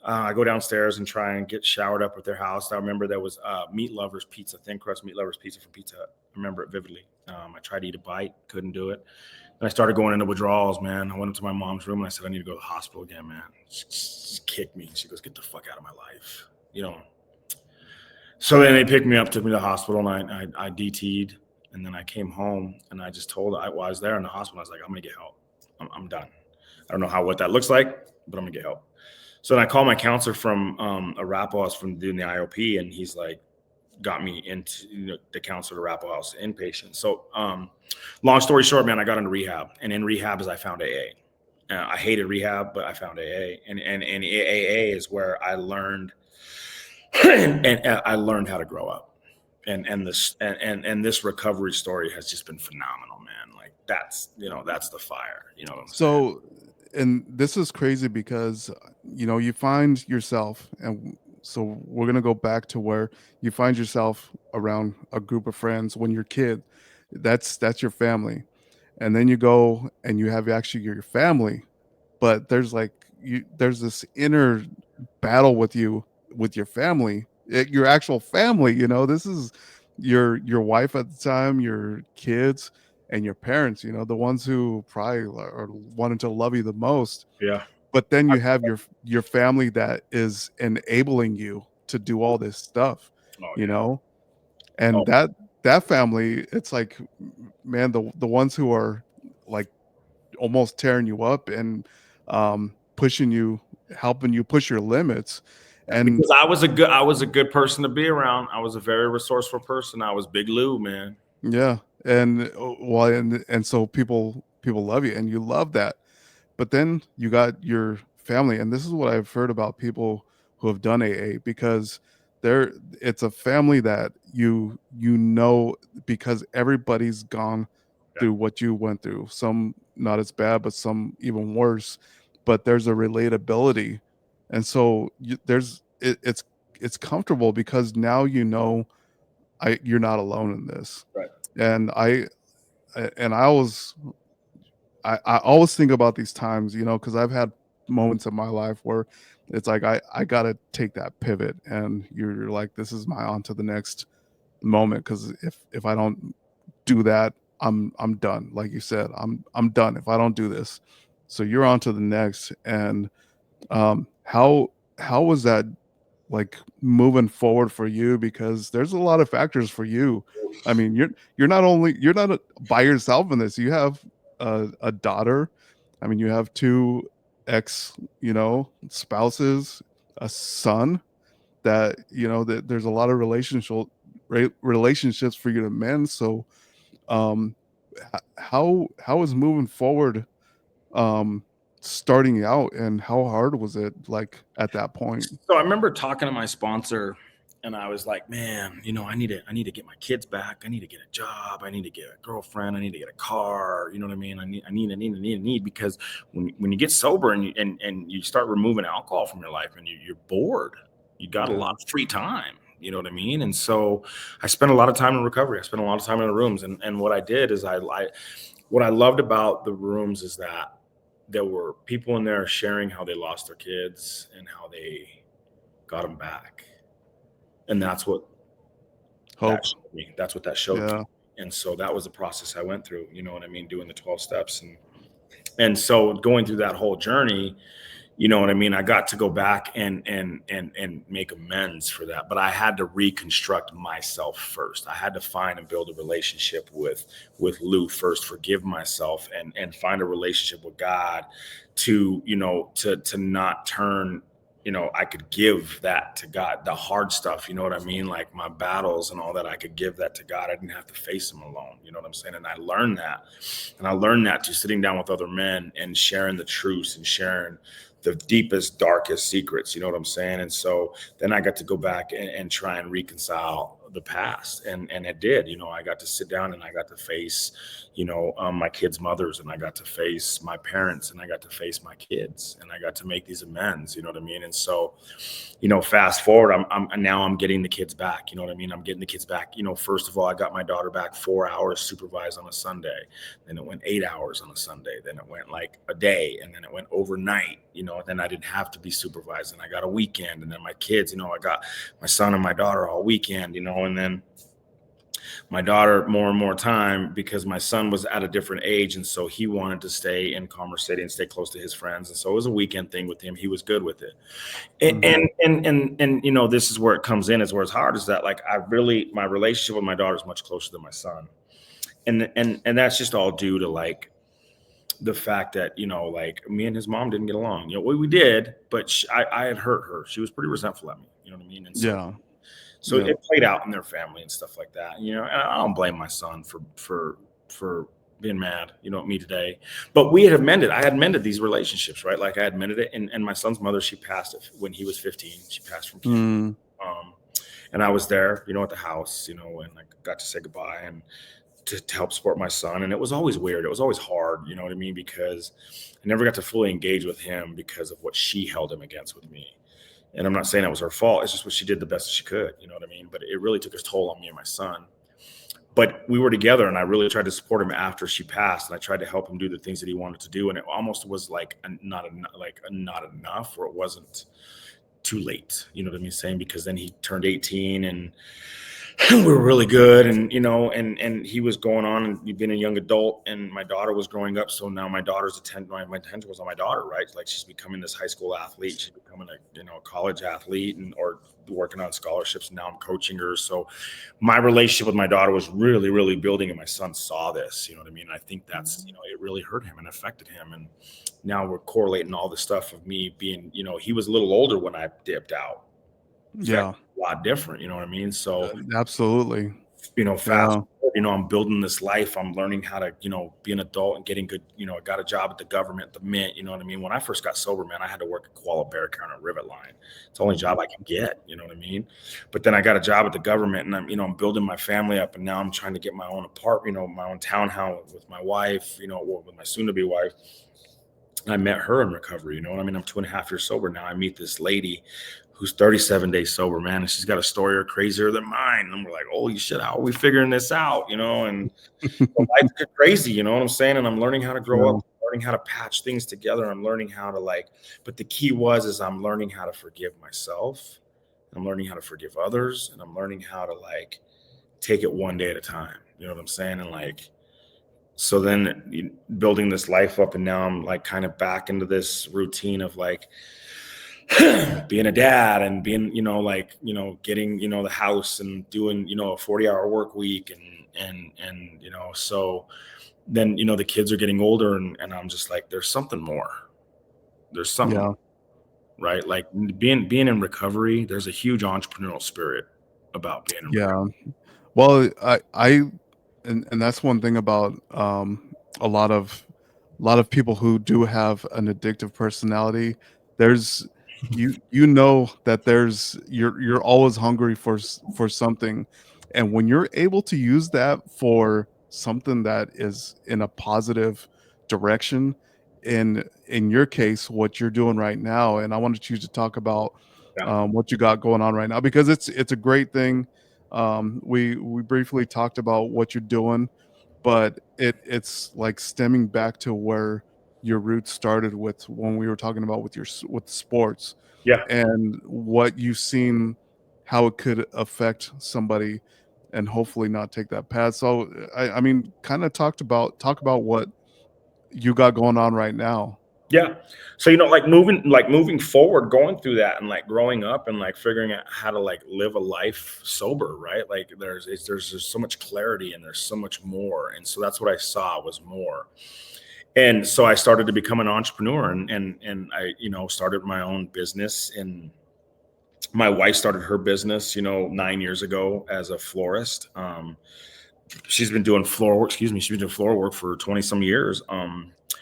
C: I go downstairs and try and get showered up at their house. I remember there was Meat Lovers Pizza, thin crust Meat Lovers Pizza from Pizza Hut. I remember it vividly. I tried to eat a bite, couldn't do it. And I started going into withdrawals, man. I went into my mom's room and I said, I need to go to the hospital again, man. She kicked me. She goes, get the fuck out of my life, So then they picked me up, took me to the hospital, and I DT'd. And then I came home and I just told her, I was there in the hospital. I was like, I'm going to get help. I'm done. I don't know what that looks like, but I'm going to get help. So then I called my counselor from Arapahoe House from doing the IOP, and he's like, got me into the counselor to Arapahoe House inpatient. So long story short, man, I got into rehab. And in rehab is I found AA. I hated rehab, but I found AA. And AA is where I learned, and I learned how to grow up. And this recovery story has just been phenomenal, man. Like that's the fire, what I'm saying?
A: And this is crazy because you find yourself, and so we're gonna go back to where you find yourself around a group of friends when you're a kid. That's your family, and then you go and you have actually your family, but there's there's this inner battle with your family, your actual family. This is your wife at the time, your kids, and your parents. The ones who probably are wanting to love you the most.
C: Yeah.
A: But then you have your family that is enabling you to do all this stuff. And that family, it's like, man, the ones who are like almost tearing you up and pushing you, helping you push your limits. And
C: because I was a good person to be around. I was a very resourceful person. I was Big Lou, man.
A: yeah, and well, and so people love you, and you love that. But then you got your family, and this is what I've heard about people who have done AA, because it's a family that because everybody's gone through what you went through. Some not as bad, but some even worse. But there's a relatability, and so it's comfortable because now you're not alone in this.
C: Right.
A: And I always think about these times, because I've had moments in my life where it's like I gotta take that pivot, and you're like, this is my on to the next moment, because if I don't do that, I'm done. Like you said, I'm done if I don't do this. So you're on to the next. And how was that, like, moving forward for you? Because there's a lot of factors for you. I mean, you're not by yourself in this. You have a daughter. I mean, you have two ex spouses, a son, that that there's a lot of relationships for you to mend. So um how is moving forward, starting out, and how hard was it, like, at that point?
C: So I remember talking to my sponsor, and I was like, man, I need to get my kids back. I need to get a job. I need to get a girlfriend. I need to get a car. You know what I mean? I need, because when you get sober and you start removing alcohol from your life and you're bored, you got a
A: Yeah.
C: lot of free time. You know what I mean? And so I spent a lot of time in recovery. I spent a lot of time in the rooms, and what I did is what I loved about the rooms is that there were people in there sharing how they lost their kids and how they got them back, and
A: Hope.
C: that's what that showed me.
A: Yeah.
C: And so that was the process I went through, you know what I mean, doing the 12 steps. And so going through that whole journey, you know what I mean, I got to go back and make amends for that, but I had to reconstruct myself first. I had to find and build a relationship with Lou first, forgive myself, and find a relationship with God to, to not turn, I could give that to God, the hard stuff, you know what I mean? Like my battles and all that, I could give that to God. I didn't have to face them alone. You know what I'm saying? And I learned that. And I learned that to sitting down with other men and sharing the truths and sharing the deepest, darkest secrets. You know what I'm saying? And so then I got to go back and try and reconcile the past. And it did. I got to sit down and I got to face, my kids' mothers, and I got to face my parents, and I got to face my kids, and I got to make these amends. You know what I mean? And so, fast forward, I'm getting the kids back. You know what I mean? I'm getting the kids back. First of all, I got my daughter back 4 hours supervised on a Sunday. Then it went 8 hours on a Sunday. Then it went like a day, and then it went overnight. Then I didn't have to be supervised, and I got a weekend. And then my kids, I got my son and my daughter all weekend. And then my daughter more and more time because my son was at a different age, and so he wanted to stay in Commerce City and stay close to his friends, and so it was a weekend thing with him. He was good with it. and
A: Mhm.
C: this is where it comes in, is where it's hard, is that like my relationship with my daughter is much closer than my son, and that's just all due to like the fact that like me and his mom didn't get along. We did, but I had hurt her. She was pretty resentful at me. You know what I mean? And so
A: Yeah.
C: so
A: Yeah.
C: it played out in their family and stuff like that. And I don't blame my son for being mad, at me today. But we had amended. I had mended these relationships, right? Like I had mended it. And my son's mother, she passed when he was 15. She passed from cancer.
A: Mm.
C: Um, and I was there, at the house, and I got to say goodbye and to help support my son. And it was always weird. It was always hard, you know what I mean? Because I never got to fully engage with him because of what she held him against with me. And I'm not saying that was her fault. It's just what she did the best she could. You know what I mean? But it really took its toll on me and my son. But we were together, and I really tried to support him after she passed, and I tried to help him do the things that he wanted to do. And it almost was like not enough, or it wasn't too late. You know what I mean? Saying, because then he turned 18, and we were really good, and and he was going on and being a young adult, and my daughter was growing up. So now my daughter's my attention was on my daughter, right? Like she's becoming this high school athlete, she's becoming a college athlete, and or working on scholarships. And now I'm coaching her. So my relationship with my daughter was really, really building, and my son saw this. You know what I mean? I think that's it really hurt him and affected him. And now we're correlating all the stuff of me being, he was a little older when I dipped out. Affect
A: Yeah.
C: a lot different, you know what I mean? So
A: Absolutely.
C: fast
A: Yeah.
C: forward, I'm building this life. I'm learning how to, be an adult and getting good, I got a job at the government, the mint, you know what I mean? When I first got sober, man, I had to work at Koala Bear Care on a rivet line. It's the only job I could get, you know what I mean? But then I got a job at the government, and I'm building my family up, and now I'm trying to get my own apartment, my own townhouse with my wife, with my soon to be wife. I met her in recovery. You know what I mean? I'm 2.5 years sober now. I meet this lady who's 37 days sober, man, and she's got a story crazier than mine. And we're like, holy shit, how are we figuring this out? And life gets crazy, you know what I'm saying? And I'm learning how to grow
A: Yeah.
C: up, learning how to patch things together. I'm learning how to but the key is I'm learning how to forgive myself. I'm learning how to forgive others, and I'm learning how to take it one day at a time. You know what I'm saying? And so then building this life up, and now I'm kind of back into this routine of being a dad, and being getting the house, and doing a 40-hour work week, and so then the kids are getting older, and I'm just like, there's something more. There's something
A: Yeah.
C: more, right? Like being in recovery, there's a huge entrepreneurial spirit about being in recovery.
A: Yeah. Well, I and that's one thing about a lot of people who do have an addictive personality. There's you know that there's you're always hungry for something, and when you're able to use that for something that is in a positive direction, in your case what you're doing right now, and I wanted you to talk about
C: Yeah.
A: what you got going on right now, because it's a great thing. We briefly talked about what you're doing, but it's like stemming back to where your roots started with when we were talking about with with sports,
C: Yeah.
A: and what you've seen, how it could affect somebody and hopefully not take that path. So I mean, kind of talk about what you got going on right now.
C: Yeah. So, like moving forward, going through that and like growing up and like figuring out how to like live a life sober, right? Like there's just so much clarity and there's so much more. And so that's what I saw was more. And so I started to become an entrepreneur, and I, started my own business. And my wife started her business, 9 years ago as a florist. She's been doing floor work, excuse me, she's been doing floor work for 20 some years.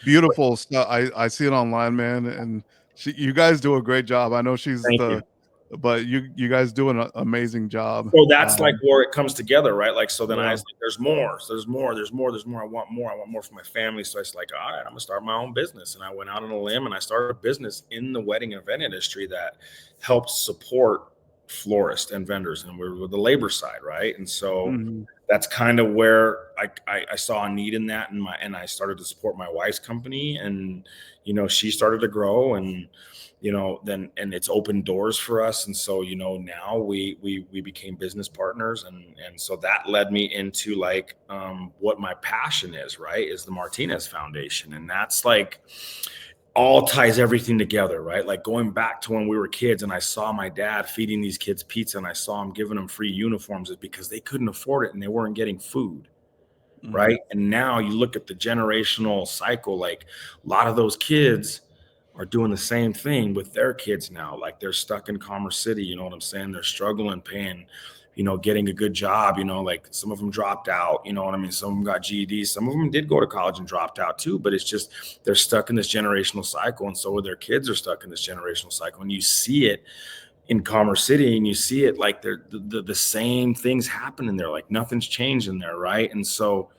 A: Beautiful stuff. I see it online, man, and you guys do a great job. I know she's
C: Thank you.
A: the, but you guys do an amazing job.
C: So that's like where it comes together, right? Like, so then I
A: Yeah.
C: was like, there's more, so there's more, there's more, there's more. I want more. I want more for my family. So I was like, all right, I'm gonna start my own business. And I went out on a limb and I started a business in the wedding event industry that helps support florists and vendors. And we're the labor side, right? And so
A: Mhm.
C: that's kind of where I saw a need in that, and I started to support my wife's company, and she started to grow, and then and it's opened doors for us. And so now we became business partners, and so that led me into like what my passion is, right, is the Martinez Foundation. And that's like all ties everything together, right? Like going back to when we were kids and I saw my dad feeding these kids pizza and I saw him giving them free uniforms, is because they couldn't afford it and they weren't getting food,
A: Mhm.
C: right? And now you look at the generational cycle, like a lot of those kids are doing the same thing with their kids now. Like they're stuck in Commerce City, you know what I'm saying? They're struggling paying, getting a good job, like some of them dropped out, you know what I mean? Some of them got GEDs, some of them did go to college and dropped out too, but it's just they're stuck in this generational cycle. And so their kids are stuck in this generational cycle. And you see it in Commerce City, and you see it like they're the same things happen in there, like nothing's changed in there, right? And so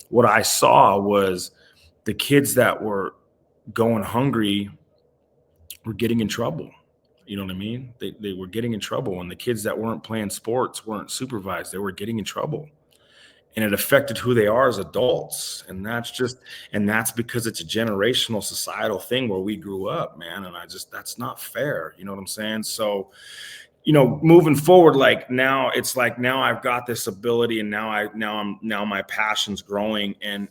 C: what I saw was the kids that were going hungry were getting in trouble. You know what I mean? They were getting in trouble. And the kids that weren't playing sports, weren't supervised, they were getting in trouble. And it affected who they are as adults. And that's because it's a generational societal thing where we grew up, man. And that's not fair. You know what I'm saying? So moving forward, like now it's like now I've got this ability, and now my passion's growing. And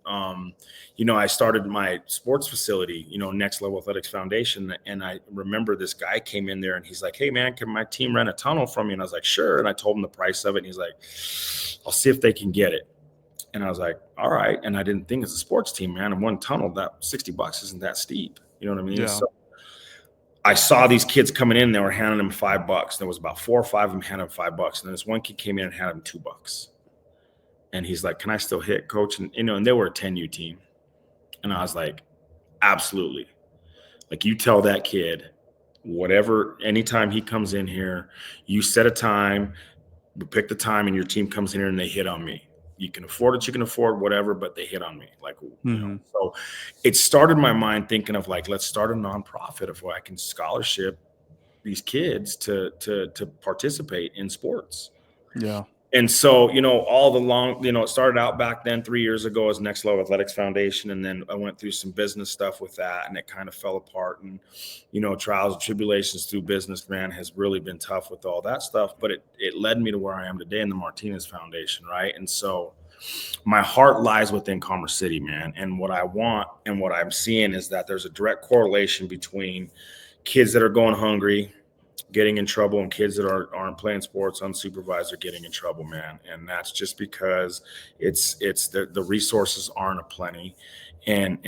C: I started my sports facility, Next Level Athletics Foundation. And I remember this guy came in there and he's like, hey man, can my team rent a tunnel from you? And I was like, sure. And I told him the price of it. And he's like, I'll see if they can get it. And I was like, all right. And I didn't think, as a sports team, man, in one tunnel, that $60 isn't that steep. You know what I mean?
A: Yeah.
C: So I saw these kids coming in, they were handing them $5. There was about 4 or 5 of them handing them $5. And then this one kid came in and handed him $2. And he's like, can I still hit, coach? And they were a 10U team. And I was like, absolutely. Like, you tell that kid, whatever, anytime he comes in here, you set a time, we pick the time, and your team comes in here and they hit on me. You can afford it, you can afford whatever, but they hit on me. Like,
A: Mhm.
C: so it started my mind thinking of like, let's start a nonprofit of where I can scholarship these kids to participate in sports.
A: Yeah.
C: And so, all the long, it started out back then 3 years ago as Next Level Athletics Foundation. And then I went through some business stuff with that, and it kind of fell apart. And, trials and tribulations through business, man, has really been tough with all that stuff. But it led me to where I am today in the Martinez Foundation, right? And so my heart lies within Commerce City, man. And what I want and what I'm seeing is that there's a direct correlation between kids that are going hungry, getting in trouble, and kids that aren't playing sports unsupervised are getting in trouble, man. And that's just because it's the resources aren't aplenty, and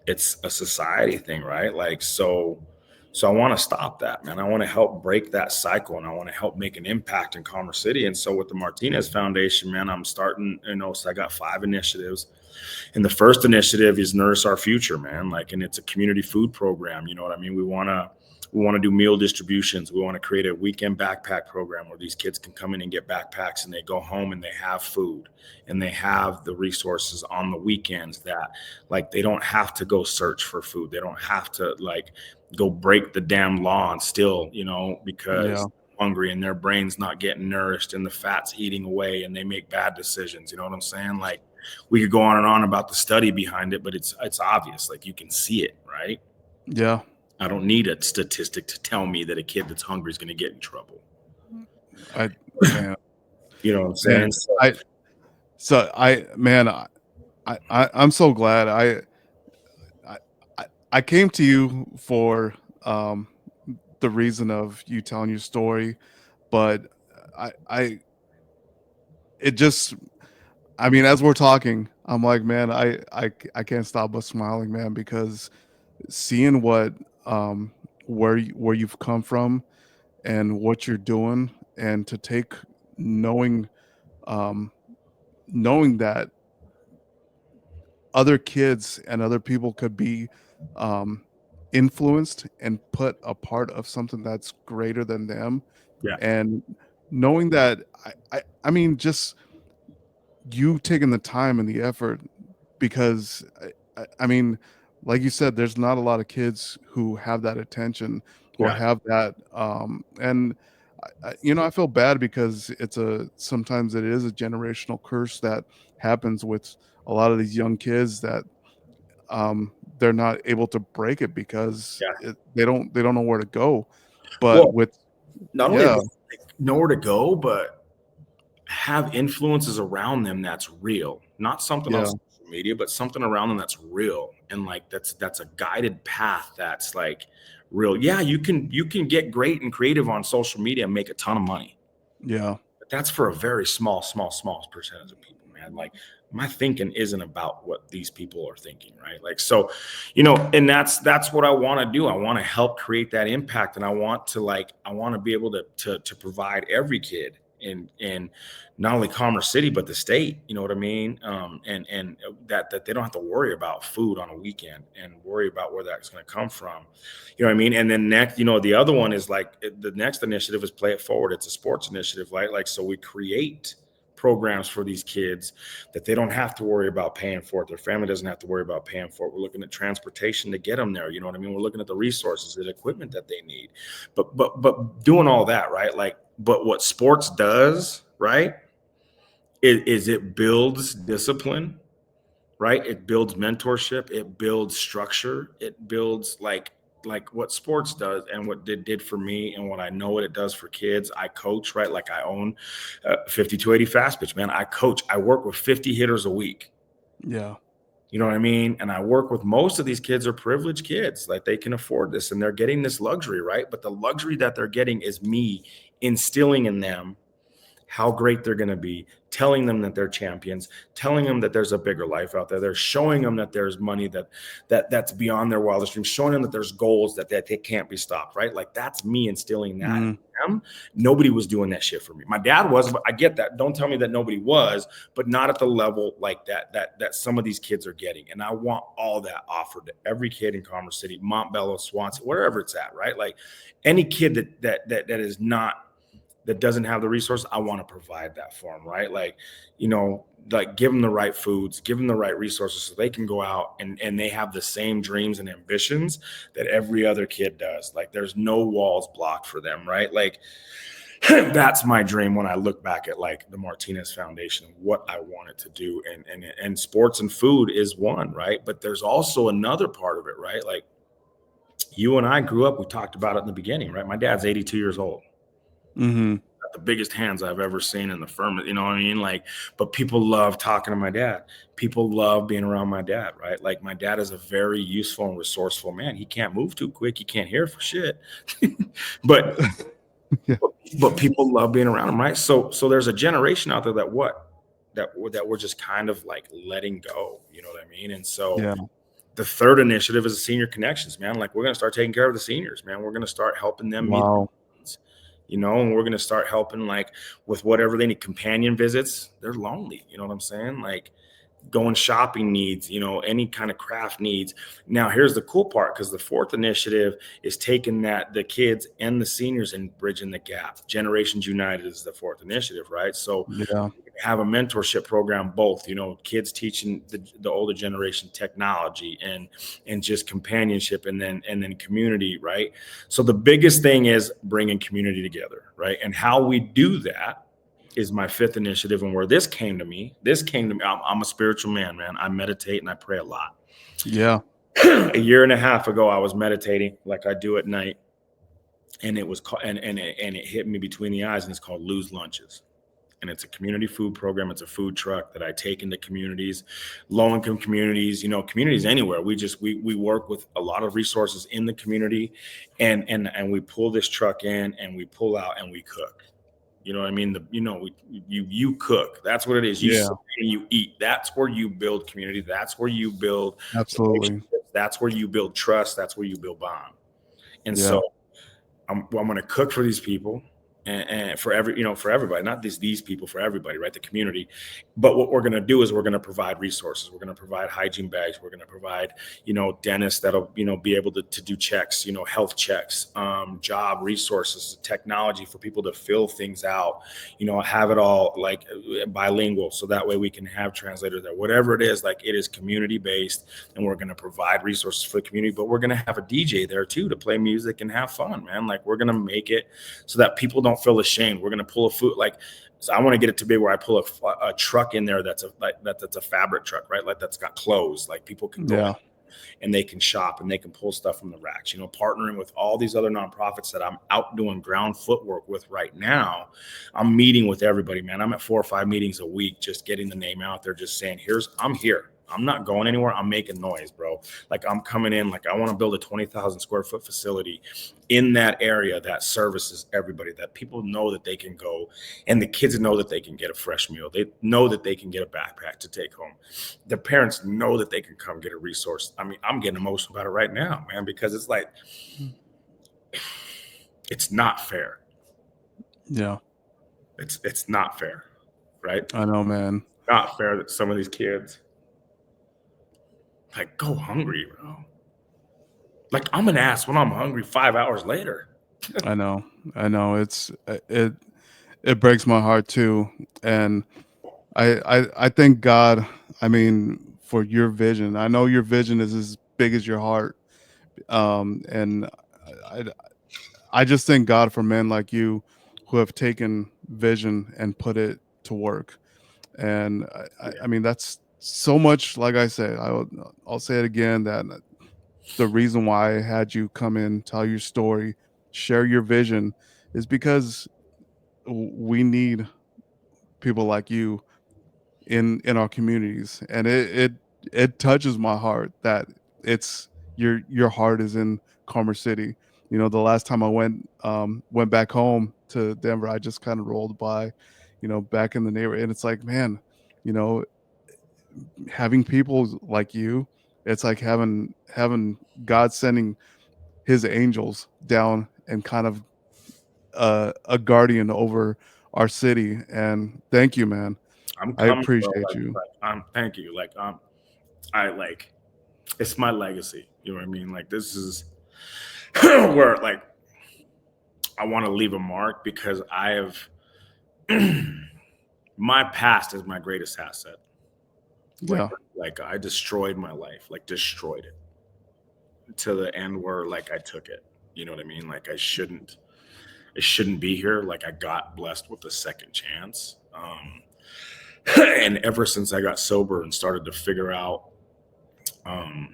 C: it's a society thing, right? Like, so So I want to stop that, man. I want to help break that cycle, and I want to help make an impact in Commerce City. And so with the Martinez Foundation, man, I'm starting, so I got 5 initiatives. And the first initiative is Nourish Our Future, man. Like, and it's a community food program. You know what I mean? We want to do meal distributions. We want to create a weekend backpack program where these kids can come in and get backpacks, and they go home and they have food and they have the resources on the weekends, that like they don't have to go search for food. They don't have to like go break the damn law and still, because
A: Yeah.
C: hungry and their brain's not getting nourished and the fat's eating away and they make bad decisions. You know what I'm saying? Like, we could go on and on about the study behind it, but it's obvious. Like, you can see it, right?
A: Yeah.
C: I don't need a statistic to tell me that a kid that's hungry is going to get in trouble.
A: I man,
C: You know what I'm
A: man,
C: saying? So,
A: I'm so glad I I came to you for the reason of you telling your story, but I it just I mean, as we're talking, I'm like, man, I can't stop but smiling, man, because seeing what where you've come from and what you're doing, and to take knowing um knowing that other kids and other people could be um influenced and put a part of something that's greater than them,
C: yeah,
A: and knowing that I mean, just you taking the time and the effort, because I mean, like you said, there's not a lot of kids who have that attention or
C: yeah,
A: have that and I feel bad because sometimes it is a generational curse that happens with a lot of these young kids, that they're not able to break it because
C: yeah.
A: they don't know where to go. But
C: Well,
A: with
C: not only
A: yeah,
C: that, like, nowhere to go, but have influences around them that's real, not something on
A: yeah,
C: social media, but something around them that's real, and like that's a guided path that's like real. Yeah, you can get great and creative on social media and make a ton of money,
A: yeah,
C: but that's for a very small percentage of people, man. Like, my thinking isn't about what these people are thinking, right? Like, so, and that's what I want to do. I want to help create that impact, and I want to be able to provide every kid in not only Commerce City but the state. You know what I mean? And that they don't have to worry about food on a weekend and worry about where that's going to come from. You know what I mean? And then next, the other one is like, the next initiative is Play It Forward. It's a sports initiative, right? Like, so we create programs for these kids that they don't have to worry about paying for it. Their family doesn't have to worry about paying for it. We're looking at transportation to get them there. You know what I mean? We're looking at the resources, the equipment that they need. But doing all that, right? Like, but what sports does, right, is it builds discipline, right? It builds mentorship, it builds structure, it builds like what sports does, and what it did for me, and what I know what it does for kids. I coach, right? Like, I own 5280 fast pitch, man. I coach, I work with 50 hitters a week.
A: yeah,
C: You know what I mean? And I work with, most of these kids are privileged kids, like they can afford this and they're getting this luxury, right? But the luxury that they're getting is me instilling in them how great they're going to be, telling them that they're champions, telling them that there's a bigger life out there. They're showing them that there's money that's beyond their wildest dreams, showing them that there's goals that they can't be stopped, right? Like, that's me instilling that
A: mm,
C: in them. Nobody was doing that shit for me. My dad was, but I get that. Don't tell me that nobody was, but not at the level like that some of these kids are getting. And I want all that offered to every kid in Commerce City, Montbello, Swansea, wherever it's at, right? Like, any kid that is not, that doesn't have the resources, I want to provide that for them, right? Like, like, give them the right foods, give them the right resources, so they can go out and they have the same dreams and ambitions that every other kid does. Like, there's no walls blocked for them, right? Like, that's my dream when I look back at like the Martinez Foundation, what I wanted to do. And sports and food is one, right? But there's also another part of it, right? Like, you and I grew up, we talked about it in the beginning, right? My dad's 82 years old.
A: mm-hmm,
C: The biggest hands I've ever seen in the firm. You know what I mean? Like, but people love talking to my dad. People love being around my dad, right? Like, my dad is a very useful and resourceful man. He can't move too quick. He can't hear for shit. but
A: yeah,
C: but people love being around him, right? So there's a generation out there that we're just kind of like letting go. You know what I mean? And so
A: yeah,
C: The third initiative is senior connections, man. Like we're gonna start taking care of the seniors, man. We're gonna start helping them meet their
A: Wow.
C: needs, and we're gonna start helping like with whatever they need, companion visits. They're lonely, you know what I'm saying? Like going shopping needs, any kind of craft needs. Now, here's the cool part because the fourth initiative is taking that the kids and the seniors and bridging the gap. Generations United is the fourth initiative, right? So
A: Yeah.
C: have a mentorship program, both, kids teaching the older generation technology and just companionship and then community, right? So the biggest thing is bringing community together, right? And how we do that is my fifth initiative. And where this came to me, I'm a spiritual man. I meditate and I pray a lot.
A: Yeah.
C: A year and a half ago, I was meditating like I do at night, and it was called, and it hit me between the eyes, and it's called Lose Lunches. And it's a community food program. It's a food truck that I take into communities, low income communities, communities anywhere. We work with a lot of resources in the community, and we pull this truck in and we pull out and we cook. You know what I mean? You cook. That's what it is. You sit
A: Yeah.
C: and you eat. That's where you build community. That's where you build
A: Absolutely.
C: relationships. That's where you build trust. That's where you build bond. And
A: Yeah.
C: so I'm going to cook for these people, and for everybody, not these people, for everybody, right? The community. But what we're going to do is we're going to provide resources. We're going to provide hygiene bags. We're going to provide, dentists that'll, be able to do checks, health checks, job resources, technology for people to fill things out, have it all like bilingual. So that way we can have translators there, whatever it is, like it is community based, and we're going to provide resources for the community, but we're going to have a DJ there too, to play music and have fun, man. Like we're going to make it so that people don't feel ashamed. We're going to pull a food, like, so I want to get it to be where I pull a truck in there that's a fabric truck, right? Like that's got clothes, like people can go in
A: Yeah.
C: and they can shop and they can pull stuff from the racks, partnering with all these other nonprofits that I'm out doing ground footwork with right now. I'm meeting with everybody, man. I'm at 4 or 5 meetings a week, just getting the name out there, just saying, I'm here. I'm not going anywhere. I'm making noise, bro. Like I'm coming in, like I want to build a 20,000 square foot facility in that area that services everybody, that people know that they can go, and the kids know that they can get a fresh meal. They know that they can get a backpack to take home. The parents know that they can come get a resource. I mean, I'm getting emotional about it right now, man, because it's like, it's not fair.
A: Yeah.
C: It's not fair, right?
A: I know, man.
C: Not fair that some of these kids like go hungry, bro. Like I'm an ass when I'm hungry 5 hours later.
A: I know. I know. It breaks my heart too. And I thank God, I mean, for your vision. I know your vision is as big as your heart. And I I just thank God for men like you who have taken vision and put it to work. And I mean, that's so much. Like I said, I'll say it again, that the reason why I had you come in, tell your story, share your vision, is because we need people like you in our communities. And it touches my heart that it's your heart is in Commerce City. The last time I went back home to Denver, I just kind of rolled by, back in the neighborhood, and it's like, man, you know having people like you, it's like having God sending his angels down and kind of a guardian over our city. And thank you, man.
C: I'm
A: I
C: coming, bro.
A: appreciate you.
C: I'm thank you. Like I like it's my legacy. You know what I mean? Like this is where like I want to leave a mark because I have my past is my greatest asset. Like
A: Yeah.
C: like I destroyed my life, like destroyed it to the end where like I took it. You know what I mean? Like I shouldn't be here. Like I got blessed with a second chance. And ever since I got sober and started to figure out um,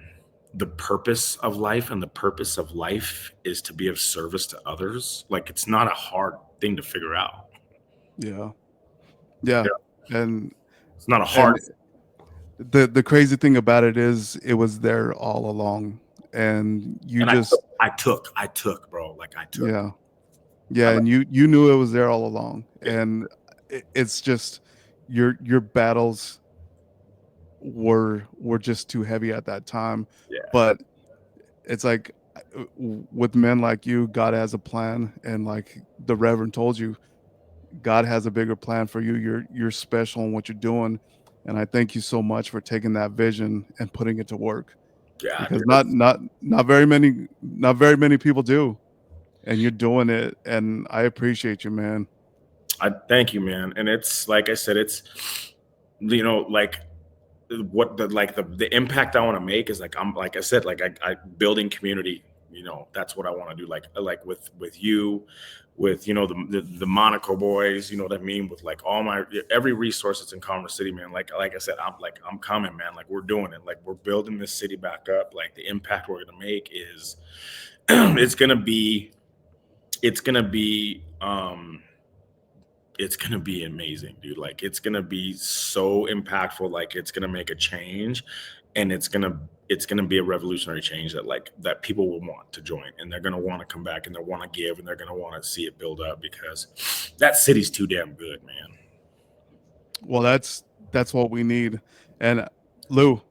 C: the purpose of life, and the purpose of life is to be of service to others. Like it's not a hard thing to figure out.
A: Yeah. Yeah.
C: Yeah,
A: And
C: it's not a hard.
A: and the crazy thing about it is it was there all along. And you
C: And I
A: just
C: took, I took, I took, bro. Like I took.
A: yeah.
C: I
A: Yeah,
C: like.
A: and you knew it was there all along.
C: Yeah.
A: And it's just your battles were just too heavy at that time.
C: Yeah.
A: But it's like with men like you, God has a plan, and like the Reverend told you, God has a bigger plan for you. You're special in what you're doing, and I thank you so much for taking that vision and putting it to work,
C: Yeah,
A: because
C: dude.
A: not very many people do, and you're doing it, and I appreciate you, man.
C: I thank you, man. And it's like I said, it's like what the impact I want to make is like I'm like I said, like I building community. That's what I want to do. Like with you, with the Monaco boys. You know what I mean? With like all my every resource that's in Commerce City, man. Like I said, I'm coming, man. Like we're doing it. Like we're building this city back up. Like the impact we're gonna make is it's gonna be it's gonna be it's gonna be amazing, dude. Like it's gonna be so impactful. Like it's gonna make a change, and it's gonna be a revolutionary change that people will want to join, and they're gonna want to come back, and they want to give, and they're gonna want to see it build up because that city's too damn good, man.
A: Well, that's what we need. And Lou,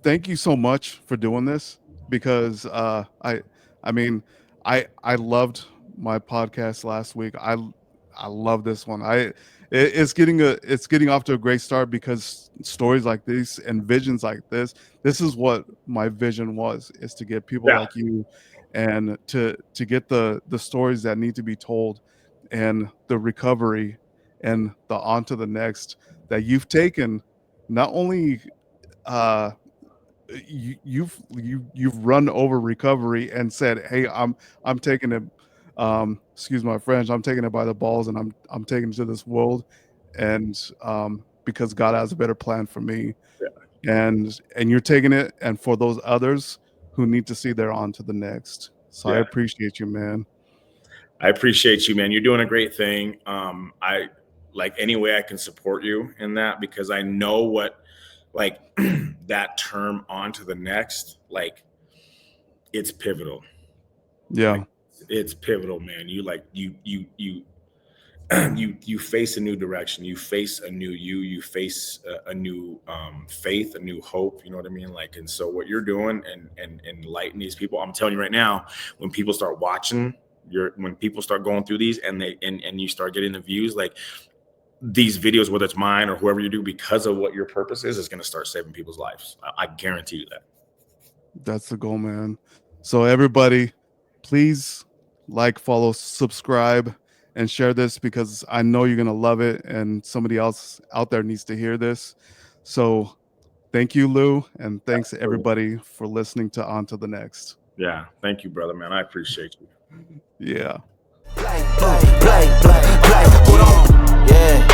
A: thank you so much for doing this, because I mean I loved my podcast last week. I love this one. It's getting off to a great start, because stories like these and visions like this is what my vision was, is to get people
C: Yeah,
A: like you, and to get the stories that need to be told, and the recovery, and the on to the next, that you've taken. Not only uh you've run over recovery and said, hey, I'm taking it, excuse my French, I'm taking it by the balls, and I'm taking it to this world, and because God has a better plan for me,
C: yeah,
A: and you're taking it, and for those others who need to see they're on to the next. So I
C: yeah.
A: appreciate you, man.
C: I appreciate you, man. You're doing a great thing. I like any way I can support you in that because I know what like that term on to the next, like it's pivotal. Like
A: Yeah,
C: it's pivotal, man. You like you you face a new direction. You face a new you face a new faith, a new hope. You know what I mean? Like, and so what you're doing and enlighten these people. I'm telling you right now, when people start watching when people start going through these and and you start getting the views, like these videos, whether it's mine or whoever you do, because of what your purpose is going to start saving people's lives. I guarantee you that.
A: that's the goal, man. So everybody, please like, follow, subscribe, and share this, because I know you're gonna love it, and somebody else out there needs to hear this. So thank you, Lou, and thanks everybody for listening to On to the Next.
C: Yeah. Thank you, brother, man. I appreciate you.
A: Yeah.
B: Play, play, play, play, play. Put on, yeah.